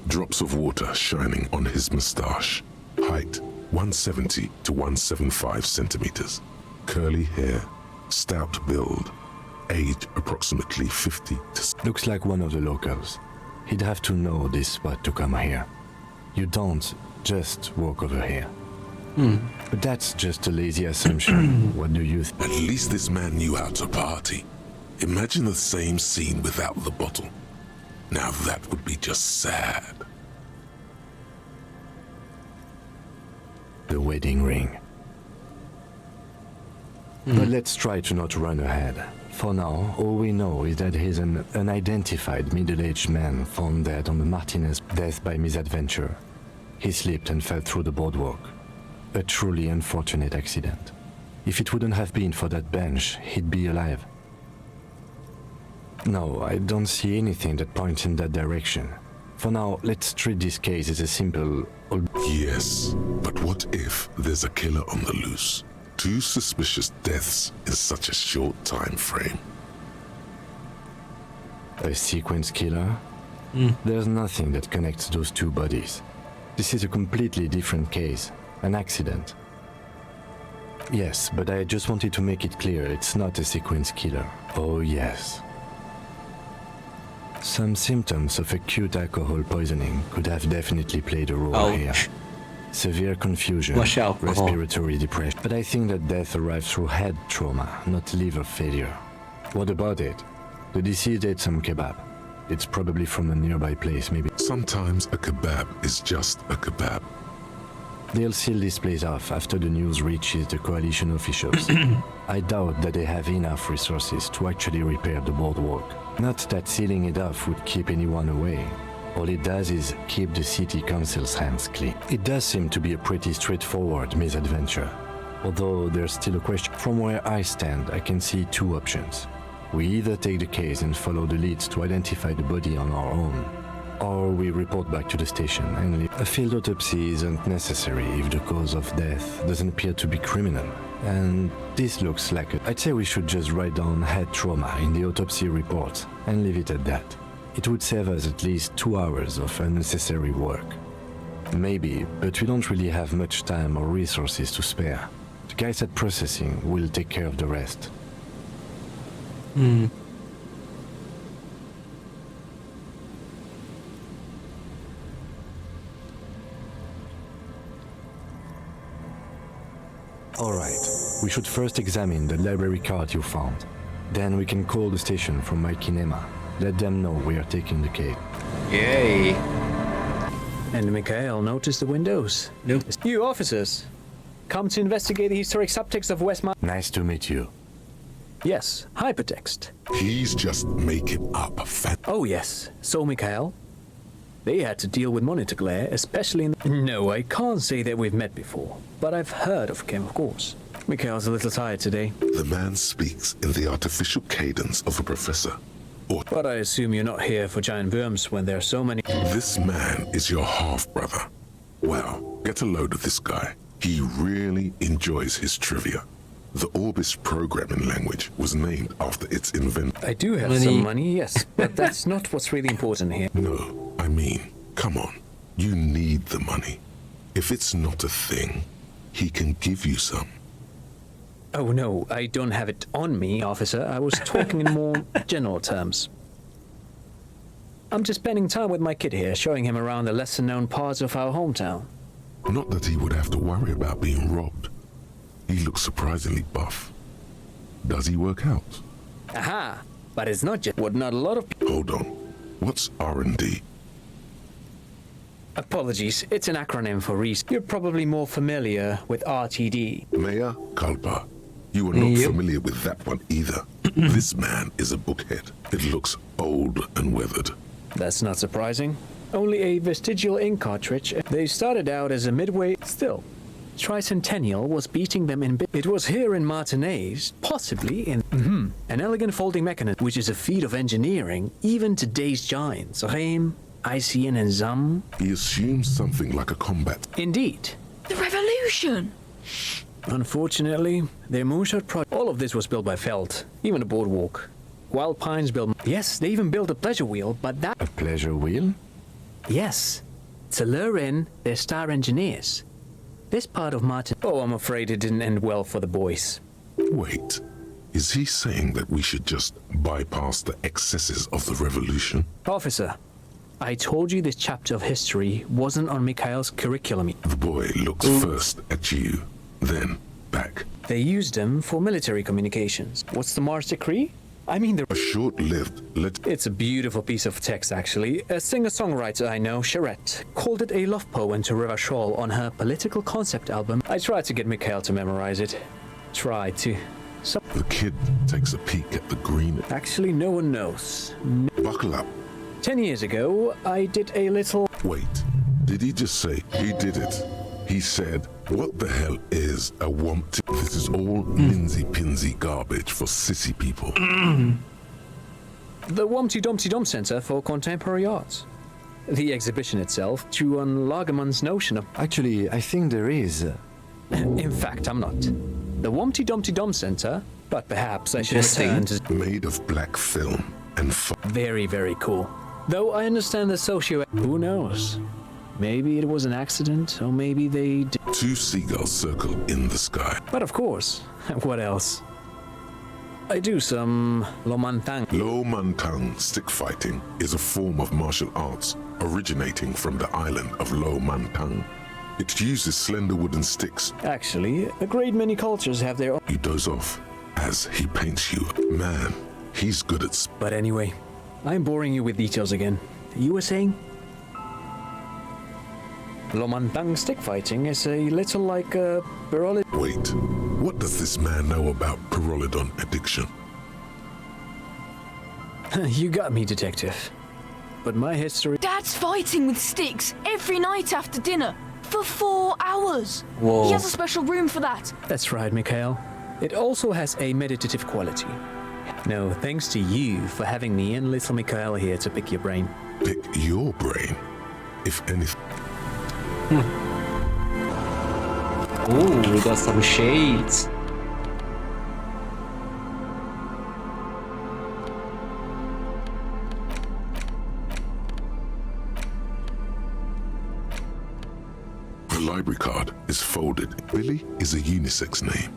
Drops of water shining on his moustache. Height, 170 to 175 centimeters. Curly hair, stout build. Age, approximately 50 to... Looks like one of the locals. He'd have to know this spot to come here. You don't just walk over here. But that's just a lazy assumption. What do you think? At least this man knew how to party. Imagine the same scene without the bottle. Now that would be just sad. The wedding ring. But let's try to not run ahead. For now, all we know is that he's an unidentified middle-aged man found dead on the Martinez, death by misadventure. He slipped and fell through the boardwalk. A truly unfortunate accident. If it wouldn't have been for that bench, he'd be alive. No, I don't see anything that points in that direction. For now, let's treat this case as a simple... Yes, but what if there's a killer on the loose? 2 suspicious deaths in such a short time frame. A sequence killer? There's nothing that connects those 2 bodies. This is a completely different case. An accident. Yes, but I just wanted to make it clear it's not a sequence killer. Oh yes. Some symptoms of acute alcohol poisoning could have definitely played a role here. Severe confusion, respiratory depression. But I think that death arrived through head trauma, not liver failure. What about it? The deceased ate some kebab. It's probably from a nearby place, maybe. Sometimes a kebab is just a kebab. They'll seal this place off after the news reaches the coalition officials. I doubt that they have enough resources to actually repair the boardwalk. Not that sealing it off would keep anyone away. All it does is keep the city council's hands clean. It does seem to be a pretty straightforward misadventure. Although there's still a question. From where I stand, I can see 2 options. We either take the case and follow the leads to identify the body on our own, or we report back to the station and leave. A field autopsy isn't necessary if the cause of death doesn't appear to be criminal. And this looks like it. I'd say we should just write down head trauma in the autopsy report and leave it at that. It would save us at least 2 hours of unnecessary work. Maybe, but we don't really have much time or resources to spare. The guys at processing will take care of the rest. Alright, we should first examine the library card you found. Then we can call the station from my kinema. Let them know we are taking the case. Yay. And Mikhail noticed the windows. Nope. You officers, come to investigate the historic subtext of West Nice to meet you. Yes, hypertext. He's just making up a fact. Oh yes, so Mikhail, they had to deal with monitor glare, especially in... No, I can't say that we've met before, but I've heard of him, of course. Mikhail's a little tired today. The man speaks in the artificial cadence of a professor. But I assume you're not here for giant worms when there are so many... This man is your half-brother. Well, get a load of this guy. He really enjoys his trivia. The Orbis programming language was named after its inventor. I do have some money, yes, but that's not what's really important here. No, I mean, come on. You need the money. If it's not a thing, he can give you some. Oh no, I don't have it on me, officer. I was talking in more general terms. I'm just spending time with my kid here, showing him around the lesser-known parts of our hometown. Not that he would have to worry about being robbed. He looks surprisingly buff. Does he work out? Aha! But it's not just what not a lot of people... Hold on. What's R&D? Apologies, it's an acronym for research. You're probably more familiar with RTD. Mea culpa. You are not familiar with that one either. This man is a bookhead. It looks old and weathered. That's not surprising. Only a vestigial ink cartridge. They started out as a midway... Still, Tricentennial was beating them in... It was here in Martinez, possibly in... an elegant folding mechanism, which is a feat of engineering, even today's giants. Reim, Icien, and Zam. He assumes something like a combat. Indeed. The revolution! Unfortunately, their moonshot project... All of this was built by Feld, even the boardwalk. Wild Pines built... Yes, they even built a pleasure wheel, but that... A pleasure wheel? Yes, to lure in their star engineers. This part of Martin... Oh, I'm afraid it didn't end well for the boys. Wait, is he saying that we should just bypass the excesses of the revolution? Officer, I told you this chapter of history wasn't on Mikhail's curriculum. The boy looks first at you, then back. They used them for military communications. What's the Mars Decree? I mean, A short-lived It's a beautiful piece of text, actually. A singer-songwriter I know, Charette, called it a love poem to River Shawl on her political concept album. I tried to get Mikhail to memorize it. Tried to. The kid takes a peek at the green. Actually, no one knows. Buckle up. 10 years ago, I did a little... Wait, did he just say he did it? He said, what the hell is a womp? This is all linsey-pinsey garbage for sissy people. The Wumpty Dumpty Dump Center for Contemporary Arts. The exhibition itself drew on Lagerman's notion of... Actually, I think there is. In fact, I'm not. The Wumpty Dumpty Dump Center, but perhaps I should return to... Made of black film and Very, very cool. Though I understand the socio... Who knows? Maybe it was an accident, or maybe they... Two seagulls circle in the sky. But of course, what else? I do some Lomantang. Lomantang stick fighting is a form of martial arts originating from the island of Lomantang. It uses slender wooden sticks. Actually, a great many cultures have their own... You doze off as he paints you. Man, he's good at... But anyway, I'm boring you with details again. You were saying? Lomantang stick fighting is a little like a Prologue. Wait, what does this man know about Prolodon addiction? You got me, detective. But my history... Dad's fighting with sticks every night after dinner for 4 hours. Whoa. He has a special room for that. That's right, Mikhail. It also has a meditative quality. No, thanks to you for having me and little Mikhail here to pick your brain. Pick your brain, if anything. Ooh, we got some shades. The library card is folded. Billy is a unisex name.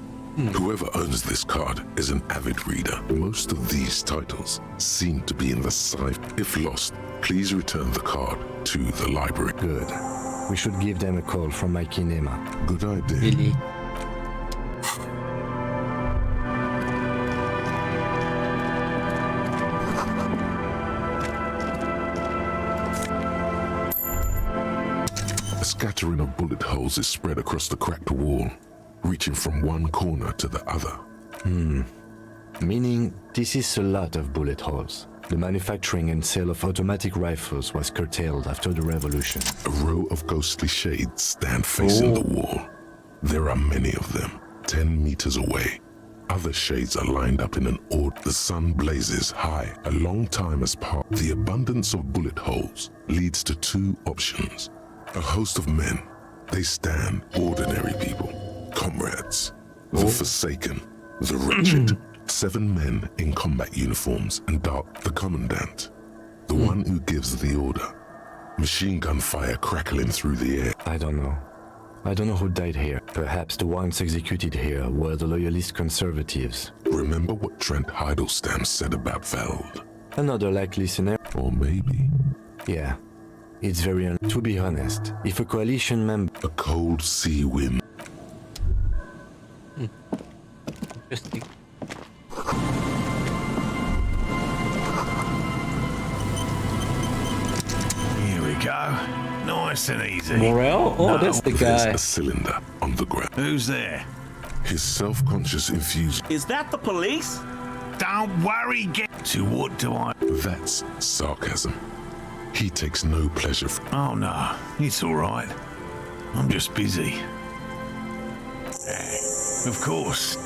Whoever owns this card is an avid reader. Most of these titles seem to be in the side. If lost, please return the card to the library. Good. We should give them a call from my kinema. Good idea. Really? A scattering of bullet holes is spread across the cracked wall, reaching from one corner to the other. Meaning, this is a lot of bullet holes. The manufacturing and sale of automatic rifles was curtailed after the revolution. A row of ghostly shades stand facing the wall. There are many of them, 10 meters away. Other shades are lined up in an order. The sun blazes high. A long time has passed. The abundance of bullet holes leads to two options. A host of men. They stand, ordinary people, comrades, the forsaken, the wretched. 7 men in combat uniforms and dark. The commandant, the one who gives the order. Machine gun fire crackling through the air. I don't know. I don't know who died here. Perhaps the ones executed here were the loyalist conservatives. Remember what Trent Heidelstein said about Veld? Another likely scenario. Or maybe Yeah, it's very to be honest, if a coalition member... a cold sea wind. Interesting. Here we go. Nice and easy. Morel? Oh, No, that's the There's guy. a cylinder on the ground. Who's there? His self-conscious infusion. Is that the police? Don't worry, get to what do I... That's sarcasm. He takes no pleasure from... Oh no, it's all right. I'm just busy. Of course.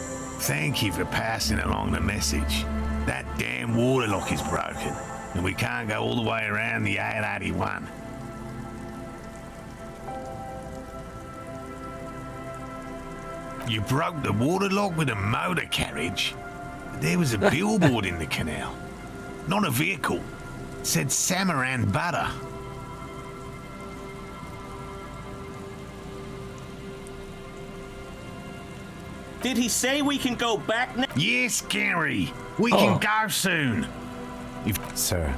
Thank you for passing along the message. That damn waterlock is broken, and we can't go all the way around the 881. You broke the waterlock with a motor carriage? There was a billboard in the canal. Not a vehicle. It said Samaran Butter. Did he say we can go back now? Yes, Gary. We can go soon. Sir,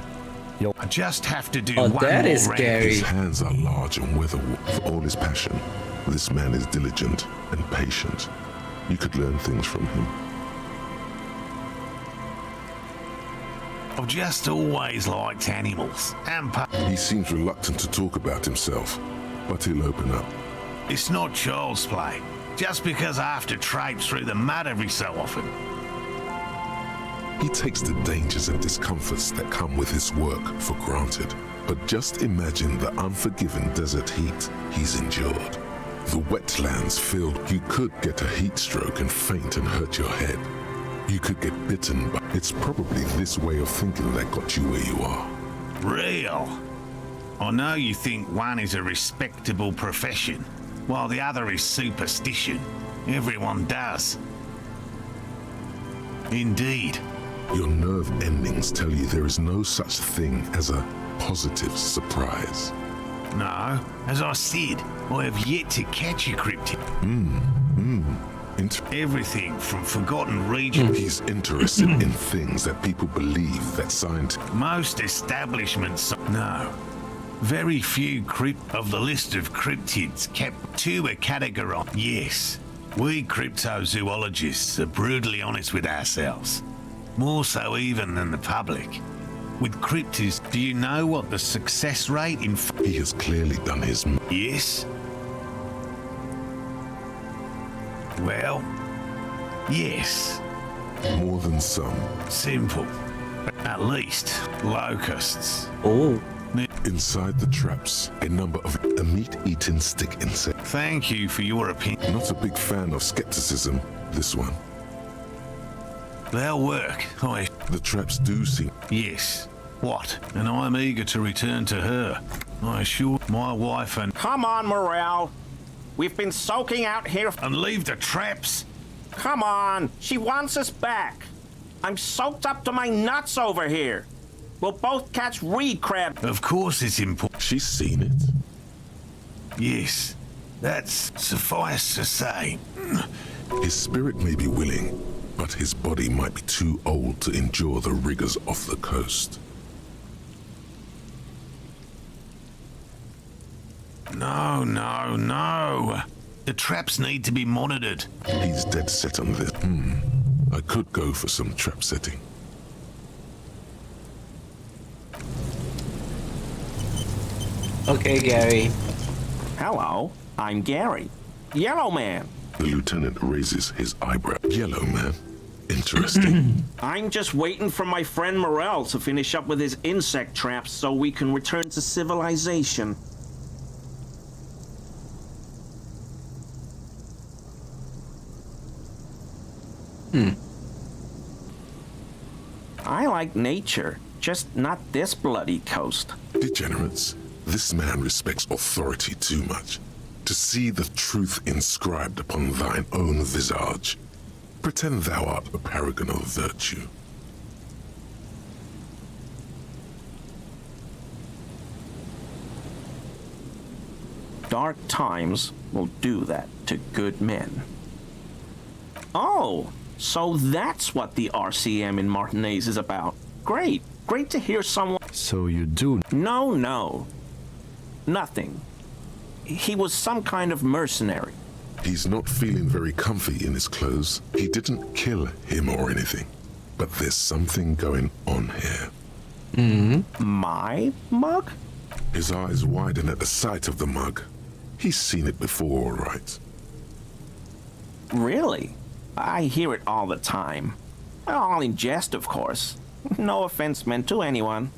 I just have to do Oh, one that more is round. scary. His hands are large and weather-worn. For all his passion, this man is diligent and patient. You could learn things from him. I've just always liked animals. And He seems reluctant to talk about himself, but he'll open up. it's not child's play. Just because I have to traipse through the mud every so often. He takes the dangers and discomforts that come with his work for granted. But just imagine the unforgiving desert heat he's endured. The wetlands filled. You could get a heat stroke and faint and hurt your head. You could get bitten, but it's probably this way of thinking that got you where you are. Real. I know you think one is a respectable profession, while the other is superstition. Everyone does. Indeed. Your nerve endings tell you there is no such thing as a positive surprise. No, as I said, I have yet to catch a cryptid. Everything from forgotten regions. He's interested in things that people believe that science... Most establishments, no. Very few of the list of cryptids kept to a category. Yes, we cryptozoologists are brutally honest with ourselves. More so even than the public. With cryptids, do you know what the success rate in... He has clearly done his... Yes? Well, yes. More than some. Simple. At least, locusts. Oh. Inside the traps, a number of a meat-eating stick insect. Thank you for your opinion. Not a big fan of skepticism, this one. They'll work. The traps do seem... Yes. What? And I'm eager to return to her. I assure my wife and... Come on, Morel. We've been soaking out here. And leave the traps. Come on. She wants us back. I'm soaked up to my nuts over here. We'll both catch reed crab. Of course it's important. She's seen it. Yes. That's suffice to say. His spirit may be willing, but his body might be too old to endure the rigors of the coast. No, no, no. The traps need to be monitored. He's dead set on this. I could go for some trap setting. Okay, Gary. Hello, I'm Gary. Yellow Man. The lieutenant raises his eyebrow. Yellow man. Interesting. I'm just waiting for my friend Morel to finish up with his insect traps so we can return to civilization. I like nature, just not this bloody coast. Degenerates. This man respects authority too much. To see the truth inscribed upon thine own visage, pretend thou art a paragon of virtue. Dark times will do that to good men. Oh, so that's what the RCM in Martinez is about. Great. Great to hear someone... So you do... No. Nothing. He was some kind of mercenary. He's not feeling very comfy in his clothes. He didn't kill him or anything. But there's something going on here. My mug? His eyes widen at the sight of the mug. He's seen it before, all right. Really? I hear it all the time. All in jest, of course. No offense meant to anyone.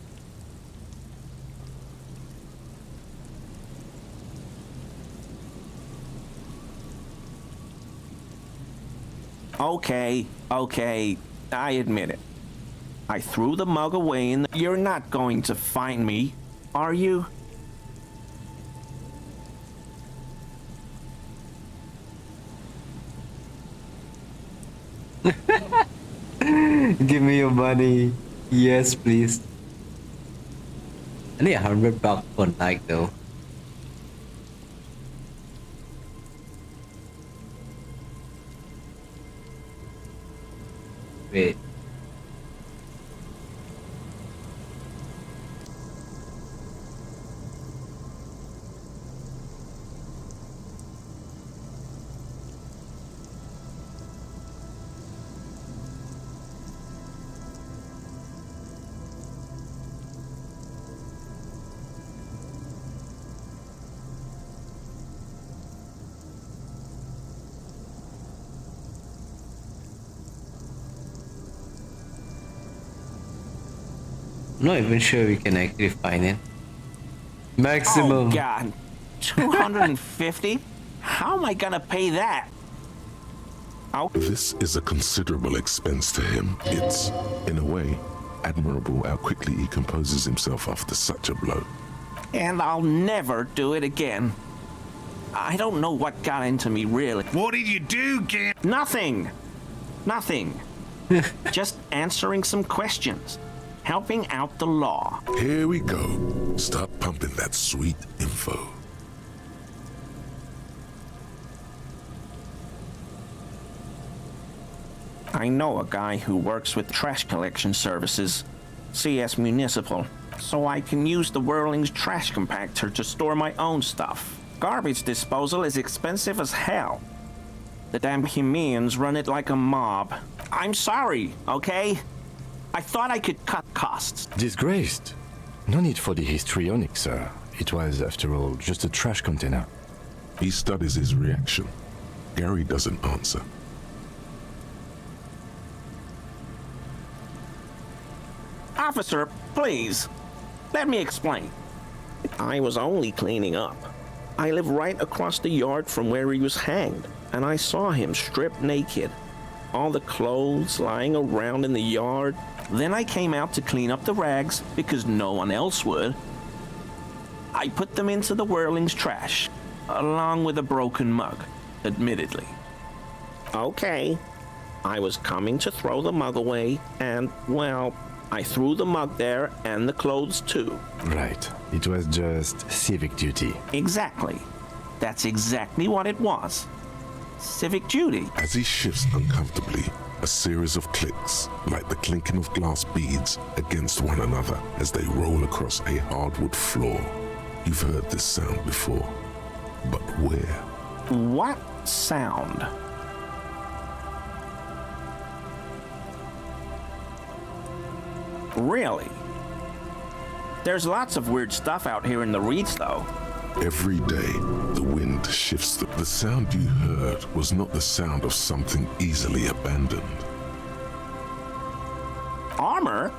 Okay, I admit it. I threw the mug away and you're not going to find me, are you? Give me your money. Yes, please. I need $100 for like though. Wait. I'm not even sure we can actually find it. Maximum. Oh God, 250? How am I gonna pay that? Oh. This is a considerable expense to him. It's, in a way, admirable how quickly he composes himself after such a blow. And I'll never do it again. I don't know what got into me, really. What did you do, Gam? Nothing. Just answering some questions. Helping out the law. Here we go. Start pumping that sweet info. I know a guy who works with trash collection services, CS Municipal, so I can use the Whirling's trash compactor to store my own stuff. Garbage disposal is expensive as hell. The damn Bohemians run it like a mob. I'm sorry, okay? I thought I could cut costs. Disgraced. No need for the histrionic, sir. It was, after all, just a trash container. He studies his reaction. Gary doesn't answer. Officer, please, let me explain. I was only cleaning up. I live right across the yard from where he was hanged, and I saw him stripped naked. All the clothes lying around in the yard. Then I came out to clean up the rags because no one else would. I put them into the Whirling's trash, along with a broken mug, admittedly. Okay, I was coming to throw the mug away, and, well, I threw the mug there and the clothes too. Right, it was just civic duty. Exactly. That's exactly what it was. Civic duty. As he shifts uncomfortably, a series of clicks, like the clinking of glass beads against one another as they roll across a hardwood floor. You've heard this sound before, but where? What sound? Really? There's lots of weird stuff out here in the reeds, though. Every day, the wind shifts. The sound you heard was not the sound of something easily abandoned. Armor?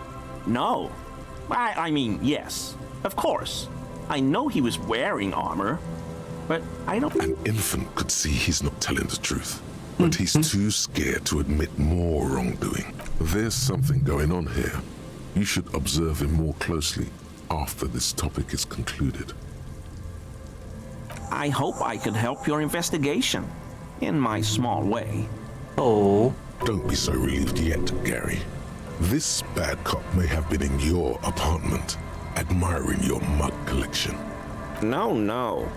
No. I mean, yes. Of course. I know he was wearing armor, but I don't... An infant could see he's not telling the truth, but he's too scared to admit more wrongdoing. There's something going on here. You should observe him more closely after this topic is concluded. I hope I could help your investigation, in my small way. Oh. Don't be so relieved yet, Gary. This bad cop may have been in your apartment, admiring your mug collection. No.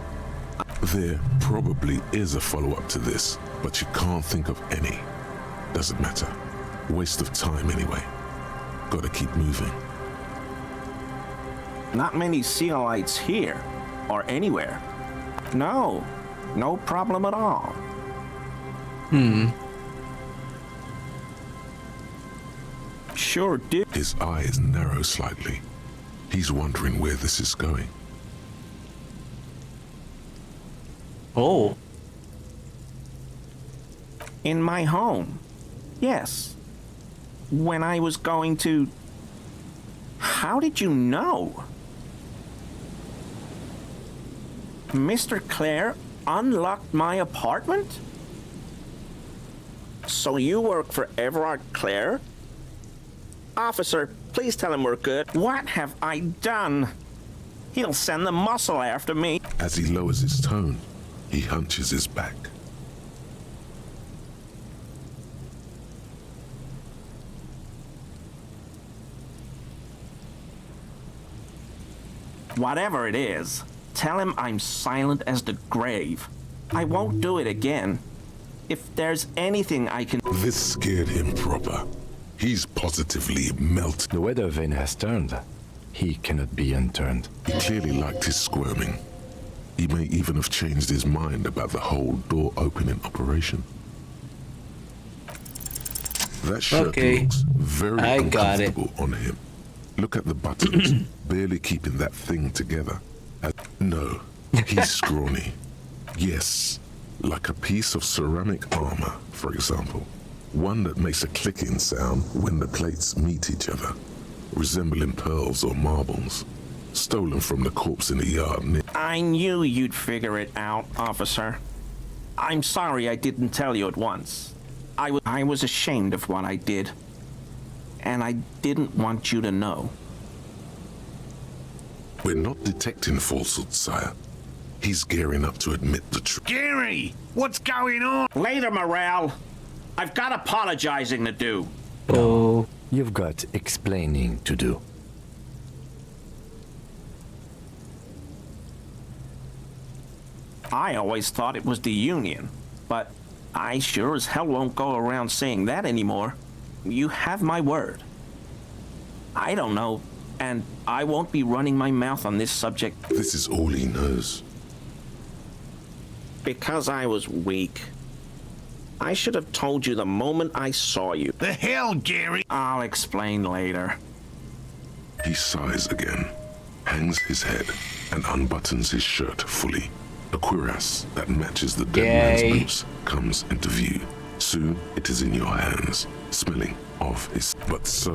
There probably is a follow-up to this, but you can't think of any. Doesn't matter. Waste of time anyway. Gotta keep moving. Not many Sealites here, or anywhere. No problem at all. Sure do. His eyes narrow slightly. He's wondering where this is going. Oh. In my home. Yes. When I was going to... How did you know? Mr. Clare unlocked my apartment? So you work for Everard Clare? Officer, please tell him we're good. What have I done? He'll send the muscle after me. As he lowers his tone, he hunches his back. Whatever it is, tell him I'm silent as the grave. I won't do it again. If there's anything I can... This scared him proper. He's positively melted. The weather vane has turned. He cannot be unturned. He clearly liked his squirming. He may even have changed his mind about the whole door opening operation. That shirt looks very uncomfortable on him. Look at the buttons, barely keeping that thing together. No, he's scrawny. Yes, like a piece of ceramic armor, for example. One that makes a clicking sound when the plates meet each other, resembling pearls or marbles, stolen from the corpse in the yard near... I knew you'd figure it out, officer. I'm sorry I didn't tell you at once. I was ashamed of what I did. And I didn't want you to know. We're not detecting falsehood, sire. He's gearing up to admit the truth. Gary, what's going on? Later, Morale. I've got apologizing to do. Oh, you've got explaining to do. I always thought it was the Union, but I sure as hell won't go around saying that anymore. You have my word. I don't know, and I won't be running my mouth on this subject. This is all he knows. Because I was weak. I should have told you the moment I saw you. The hell, Gary? I'll explain later. He sighs again, hangs his head, and unbuttons his shirt fully. A cuirass that matches the dead man's boots comes into view. Soon it is in your hands, smelling of his, but so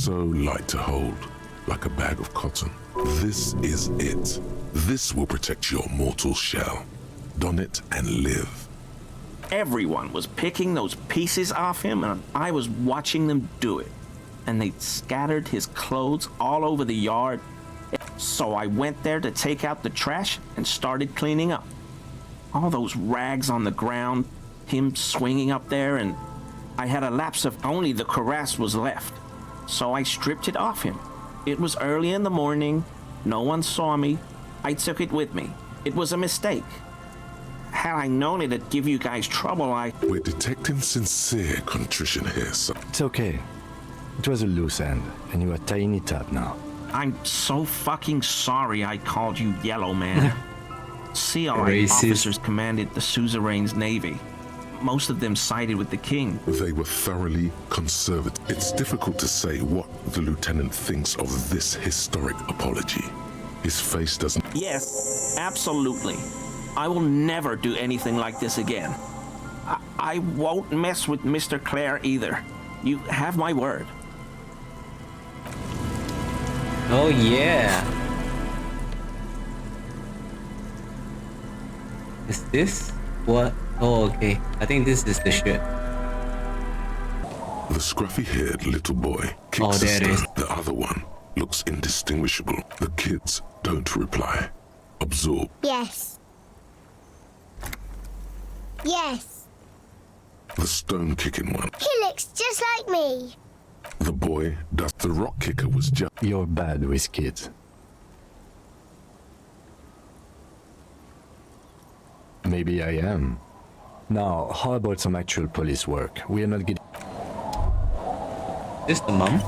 light to hold, like a bag of cotton. This is it. This will protect your mortal shell. Don it and live. Everyone was picking those pieces off him, and I was watching them do it. And they scattered his clothes all over the yard. So I went there to take out the trash and started cleaning up. All those rags on the ground, him swinging up there, and I had a lapse of only the cuirass was left. So I stripped it off him. It was early in the morning. No one saw me. I took it with me. It was a mistake. Had I known it'd give you guys trouble, We're detecting sincere contrition here, sir. It's okay. It was a loose end, and you are tying it up now. I'm so fucking sorry I called you Yellow Man. Sealite officers commanded the suzerain's navy. Most of them sided with the king. They were thoroughly conservative. It's difficult to say what the lieutenant thinks of this historic apology. His face doesn't... Yes, absolutely. I will never do anything like this again. I won't mess with Mr. Clare either. You have my word. Oh yeah. Is this what? Oh okay. I think this is the shit. The scruffy-haired little boy kicks a stone. The other one looks indistinguishable. The kids don't reply. Absorb. Yes. Yes. The stone-kicking one. He looks just like me. The boy does. The rock kicker was just... You're bad with kids. Maybe I am. Now, how about some actual police work? We are not getting... Is this the mum?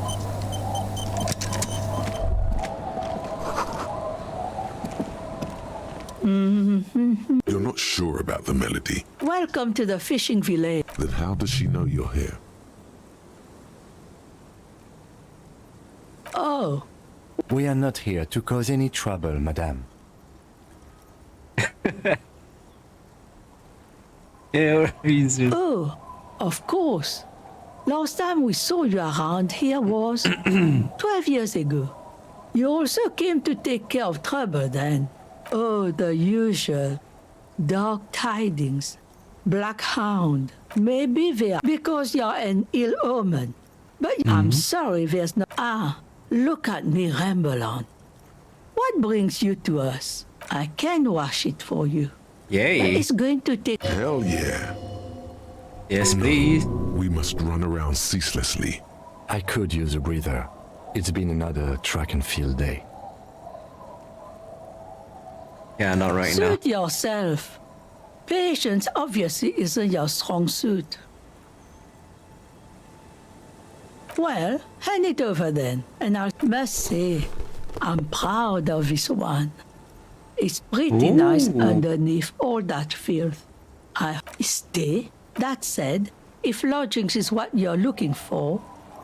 You're not sure about the melody. Welcome to the fishing village. Then how does she know you're here? Oh. We are not here to cause any trouble, madame. Yeah, oh, of course. Last time we saw you around here was 12 years ago. You also came to take care of trouble then. Oh, the usual. Dark tidings. Black hound. Maybe there because you're an ill omen. But I'm sorry there's no... Ah, look at me ramble on. What brings you to us? I can wash it for you. Yay. But it's going to take... Hell yeah. Yes, please. We must run around ceaselessly. I could use a breather. It's been another track and field day. Yeah, not right now. Suit yourself. Patience obviously isn't your strong suit. Well, hand it over then, and I must say, I'm proud of this one. It's pretty nice underneath all that filth. I stay. That said, if lodgings is what you're looking for,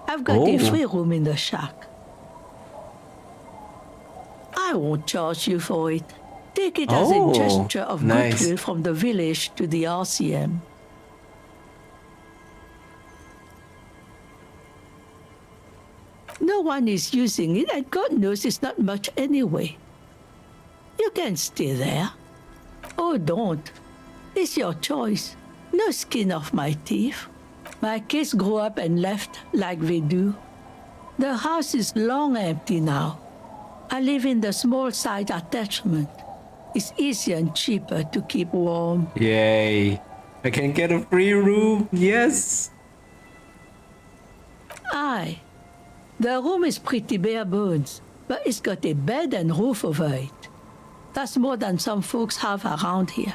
I've got a free room in the shack. I won't charge you for it. Take it as a gesture of goodwill from the village to the RCM. No one is using it, and God knows it's not much anyway. You can stay there. Oh, don't. It's your choice. No skin off my teeth. My kids grew up and left like they do. The house is long empty now. I live in the small side attachment. It's easier and cheaper to keep warm. Yay. I can get a free room. Yes. Aye. The room is pretty bare bones, but it's got a bed and roof over it. That's more than some folks have around here.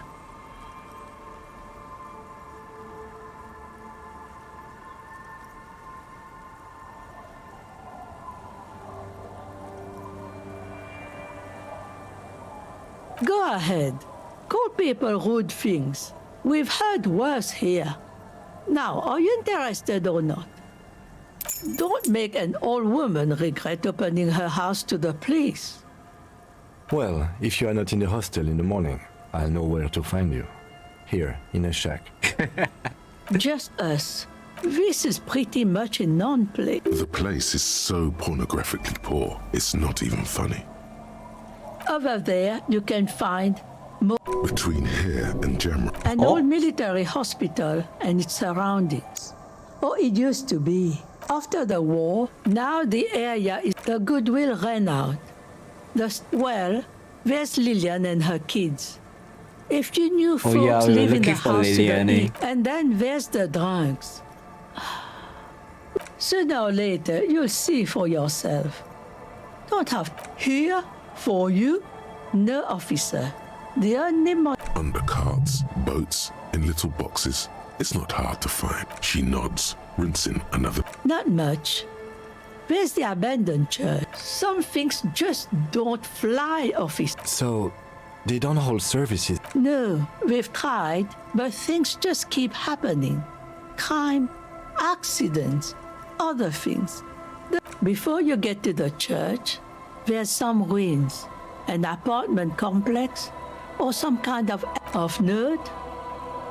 Go ahead. Call people rude things. We've heard worse here. Now, are you interested or not? Don't make an old woman regret opening her house to the police. Well, if you are not in the hostel in the morning, I'll know where to find you. Here, in a shack. Just us. This is pretty much a non-place. The place is so pornographically poor, it's not even funny. Over there, you can find between here and Jamrock. An old military hospital and its surroundings. Or it used to be. After the war, now the area is the goodwill ran out. Well, there's Lillian and her kids. If you knew folks live in the house to the east, and then there's the drunks. Sooner or later, you'll see for yourself. Don't have here for you, no officer. The only under carts, boats, in little boxes. It's not hard to find. She nods, rinsing another. Not much. There's the abandoned church. Some things just don't fly, officer. So, they don't hold services? No, we've tried, but things just keep happening. Crime, accidents, other things. Before you get to the church, there's some ruins, an apartment complex, or some kind of note.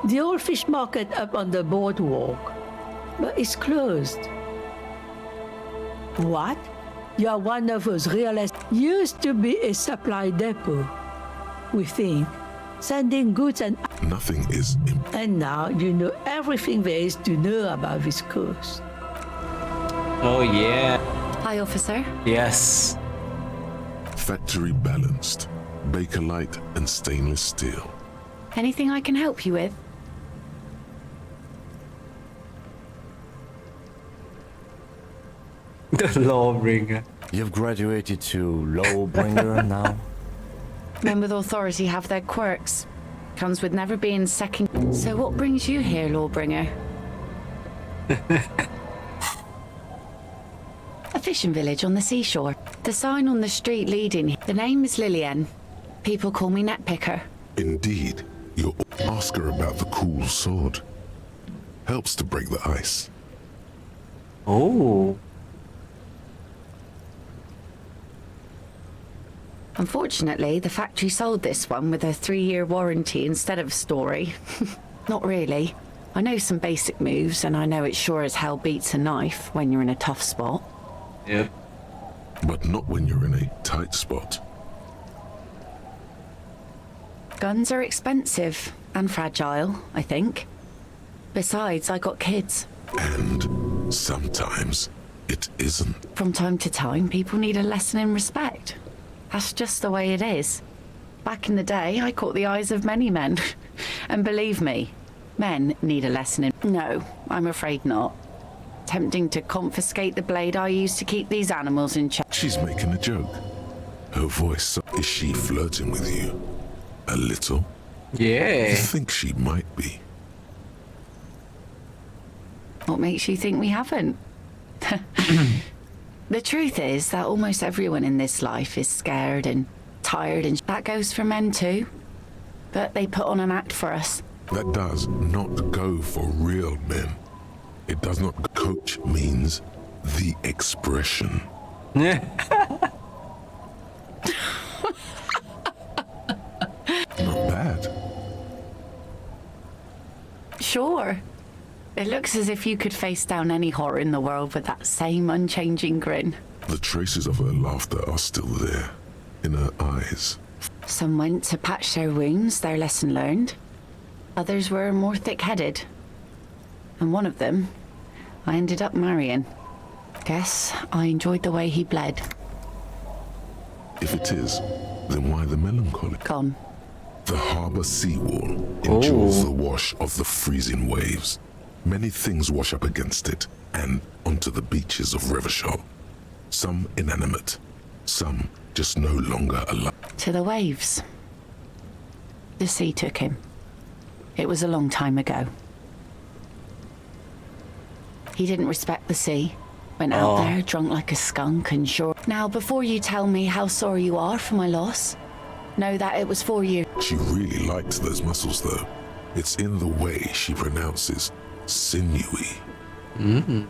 The old fish market up on the boardwalk, but it's closed. What? You're one of those used to be a supply depot, we think, sending goods and... Nothing is... And now you know everything there is to know about this coast. Oh, yeah. Hi, officer. Yes. Factory balanced. Bakelite and stainless steel. Anything I can help you with? The lawbringer. You've graduated to lawbringer now? Men with authority have their quirks. Comes with never being second. So what brings you here, Lawbringer? A fishing village on the seashore. The sign on the street leading. The name is Lillian. People call me Netpicker. Indeed. You ask her about the cool sword. Helps to break the ice. Oh. Unfortunately, the factory sold this one with a 3-year warranty instead of a story. Not really. I know some basic moves, and I know it sure as hell beats a knife when you're in a tough spot. Yep. But not when you're in a tight spot. Guns are expensive and fragile, I think. Besides, I got kids. And sometimes it isn't. From time to time, people need a lesson in respect. That's just the way it is. Back in the day, I caught the eyes of many men. And believe me, men need a lesson in... No, I'm afraid not. Tempting to confiscate the blade I used to keep these animals in check. She's making a joke. Her voice... Is she flirting with you? A little? Yeah. You think she might be. What makes you think we haven't? The truth is that almost everyone in this life is scared and tired, and that goes for men too. But they put on an act for us. That does not go for real men. It does not. Coach means the expression. Yeah. Not bad. Sure. It looks as if you could face down any horror in the world with that same unchanging grin. The traces of her laughter are still there, in her eyes. Some went to patch their wounds, their lesson learned. Others were more thick-headed. And one of them, I ended up marrying. Guess I enjoyed the way he bled. If it is, then why the melancholy? Gone. The harbor seawall endures the wash of the freezing waves. Many things wash up against it and onto the beaches of Revachol. Some inanimate, some just no longer alive. To the waves. The sea took him. It was a long time ago. He didn't respect the sea. Went out there drunk like a skunk and sure. Now, before you tell me how sorry you are for my loss, know that it was 4 years. She really liked those muscles, though. It's in the way she pronounces sinewy. Mm-hmm.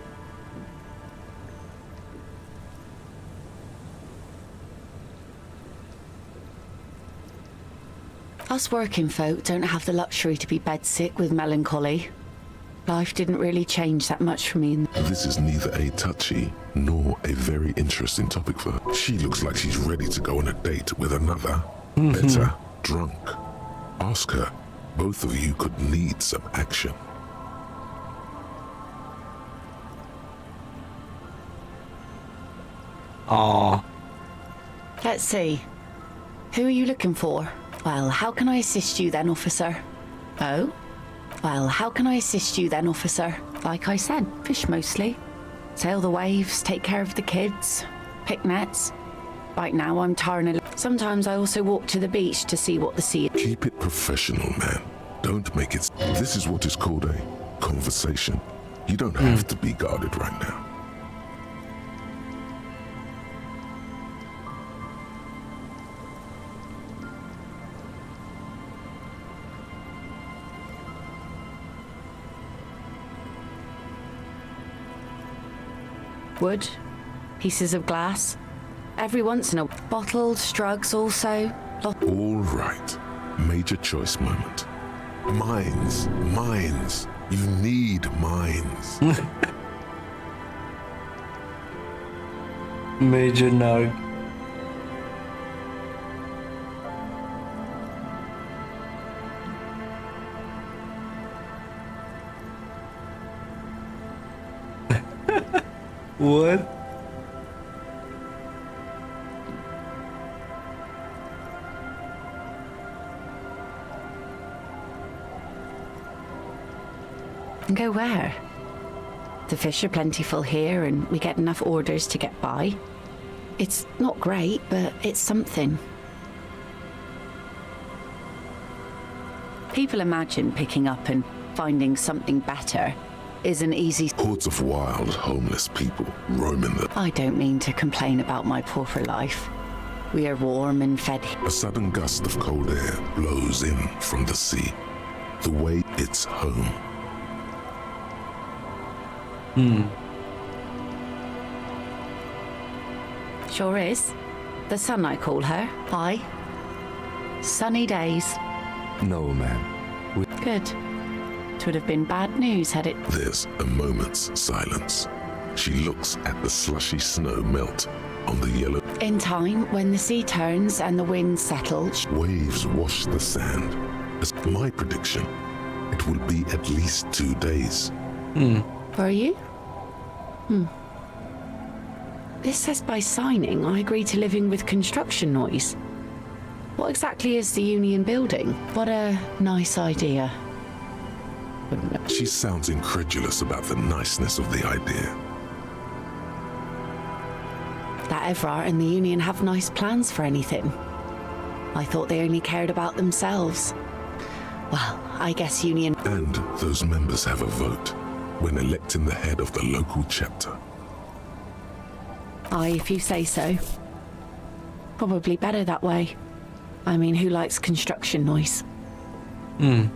Us working folk don't have the luxury to be bedsick with melancholy. Life didn't really change that much for me. This is neither a touchy nor a very interesting topic for her. She looks like she's ready to go on a date with another, better, drunk. Ask her. Both of you could need some action. Aww. Let's see. Who are you looking for? Well, how can I assist you then, officer? Oh? Well, how can I assist you then, officer? Like I said, fish mostly. Sail the waves, take care of the kids, pick nets. Right now I'm tarring a... Sometimes I also walk to the beach to see what the sea is. Keep it professional, man. Don't make it... This is what is called a conversation. You don't have to be guarded right now. Wood, pieces of glass. Every once in a bottled strugs also. All right. Major choice moment. Mines. Mines. You need mines. Major Narg. What? And go where? The fish are plentiful here and we get enough orders to get by. It's not great, but it's something. People imagine picking up and finding something better isn't easy. Hordes of wild, homeless people roaming the... I don't mean to complain about my pauper life. We are warm and fed. A sudden gust of cold air blows in from the sea. The way it's home. Sure is. The sun, I call her. Aye. Sunny days. No, ma'am. Good. 'Twould have been bad news had it... There's a moment's silence. She looks at the slushy snow melt on the yellow... In time, when the sea turns and the winds settle... Waves wash the sand. As my prediction, it will be at least 2 days. Were you? This says by signing I agree to living with construction noise. What exactly is the union building? What a nice idea. She sounds incredulous about the niceness of the idea. That Evrart and the union have nice plans for anything. I thought they only cared about themselves. Well, I guess union... And those members have a vote when electing the head of the local chapter. Aye, if you say so. Probably better that way. I mean, who likes construction noise? Okay,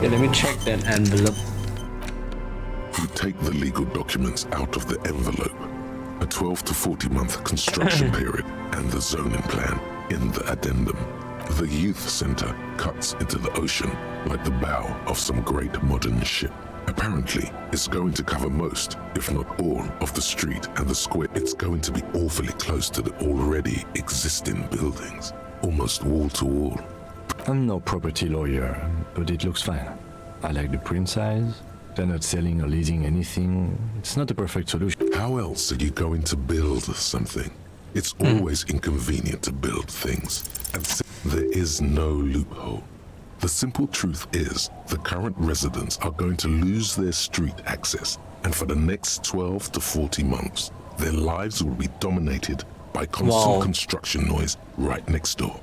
let me check that envelope. You take the legal documents out of the envelope, a 12 to 40 month construction period, and the zoning plan in the addendum. The youth center cuts into the ocean like the bow of some great modern ship. Apparently, it's going to cover most, if not all, of the street and the square. It's going to be awfully close to the already existing buildings, almost wall to wall. I'm no property lawyer, but it looks fine. I like the print size. They're not selling or leasing anything. It's not a perfect solution. How else are you going to build something? It's always inconvenient to build things, and there is no loophole. The simple truth is, the current residents are going to lose their street access, and for the next 12 to 40 months, their lives will be dominated by constant construction noise right next door.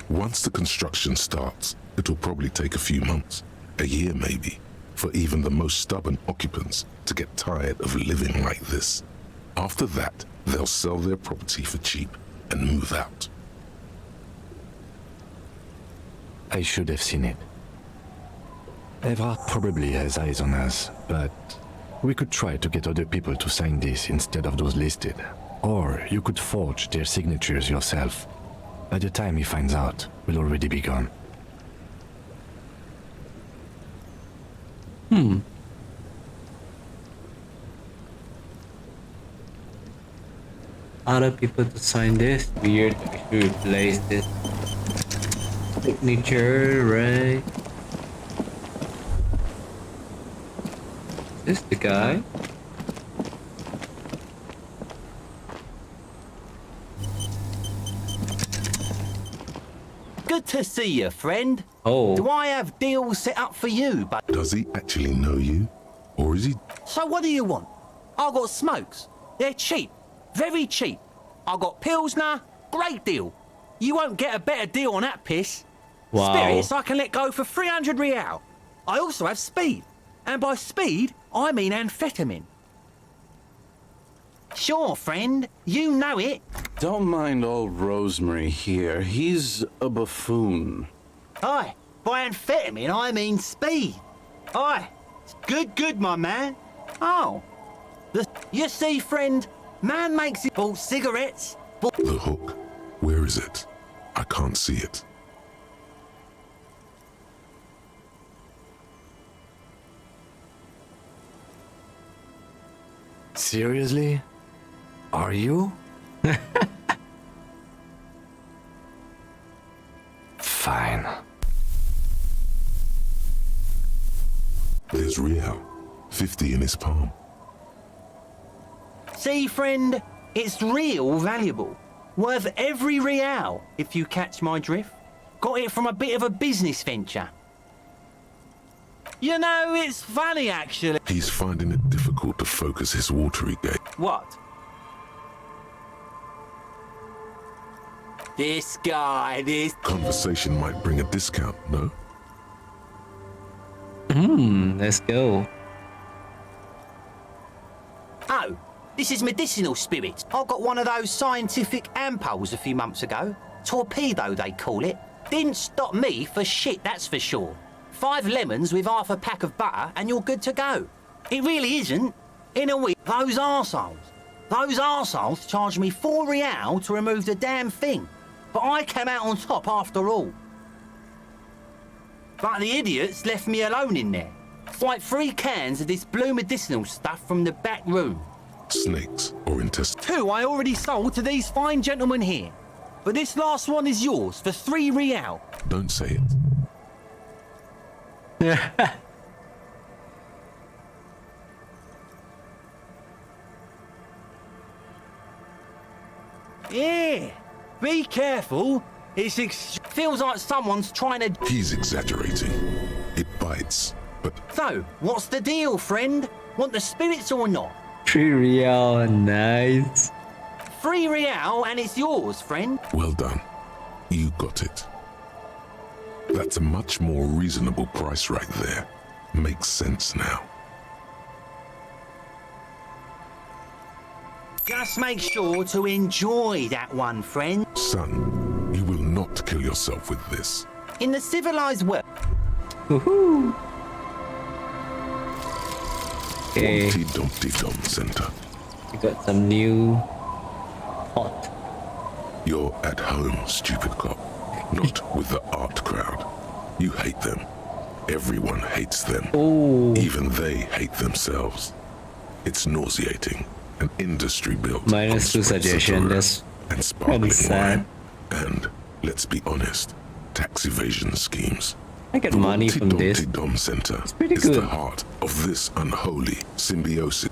Once the construction starts, it will probably take a few months, a year maybe, for even the most stubborn occupants to get tired of living like this. After that, they'll sell their property for cheap and move out. I should have seen it. Evrart probably has eyes on us, but we could try to get other people to sign this instead of those listed. Or you could forge their signatures yourself. By the time he finds out, we'll already be gone. Other people to sign this. Weird. I should replace this signature, right? Is this the guy? Good to see you, friend. Oh. Do I have deals set up for you, but... Does he actually know you? Or is he... So what do you want? I got smokes. They're cheap. Very cheap. I got Pilsner. Great deal. You won't get a better deal on that piss. Wow. Spirits I can let go for 300 real. I also have speed. And by speed, I mean amphetamine. Sure, friend. You know it. Don't mind old Rosemary here. He's a buffoon. Aye. By amphetamine, I mean speed. Aye. Good, my man. Oh. You see, friend, man makes it bought cigarettes. The hook. Where is it? I can't see it. Seriously? Are you? Fine. There's Real. 50 in his palm. See, friend, it's real valuable. Worth every real, if you catch my drift. Got it from a bit of a business venture. You know, it's funny, actually. He's finding it difficult to focus his watery gaze. What? This guy, this... Conversation might bring a discount, no? Let's go. Oh, this is medicinal spirits. I got one of those scientific ampoules a few months ago. Torpedo, they call it. Didn't stop me for shit, that's for sure. 5 lemons with half a pack of butter and you're good to go. It really isn't. In a week, those arseholes charged me 4 real to remove the damn thing. But I came out on top after all. But the idiots left me alone in there. Like 3 cans of this blue medicinal stuff from the back room. Snakes or intestines? 2 I already sold to these fine gentlemen here. But this last one is yours for 3 real. Don't say it. Yeah, be careful. Feels like someone's trying to... He's exaggerating. It bites, but... So, what's the deal, friend? Want the spirits or not? 3 real, nice. 3 real and it's yours, friend. Well done. You got it. That's a much more reasonable price right there. Makes sense now. Just make sure to enjoy that one, friend. Son, you will not kill yourself with this. In the civilized world. Woohoo! Okay. Dumpty Dom Center. We got some new pot. You're at home, stupid cop. Not with the art crowd. You hate them. Everyone hates them. Ooh. Even they hate themselves. It's nauseating. An industry built -2 suggestion. That's and sparkling sad. wine. And let's be honest, tax evasion schemes. I get money from this. Dom Center It's pretty is good. the heart of this unholy symbiosis.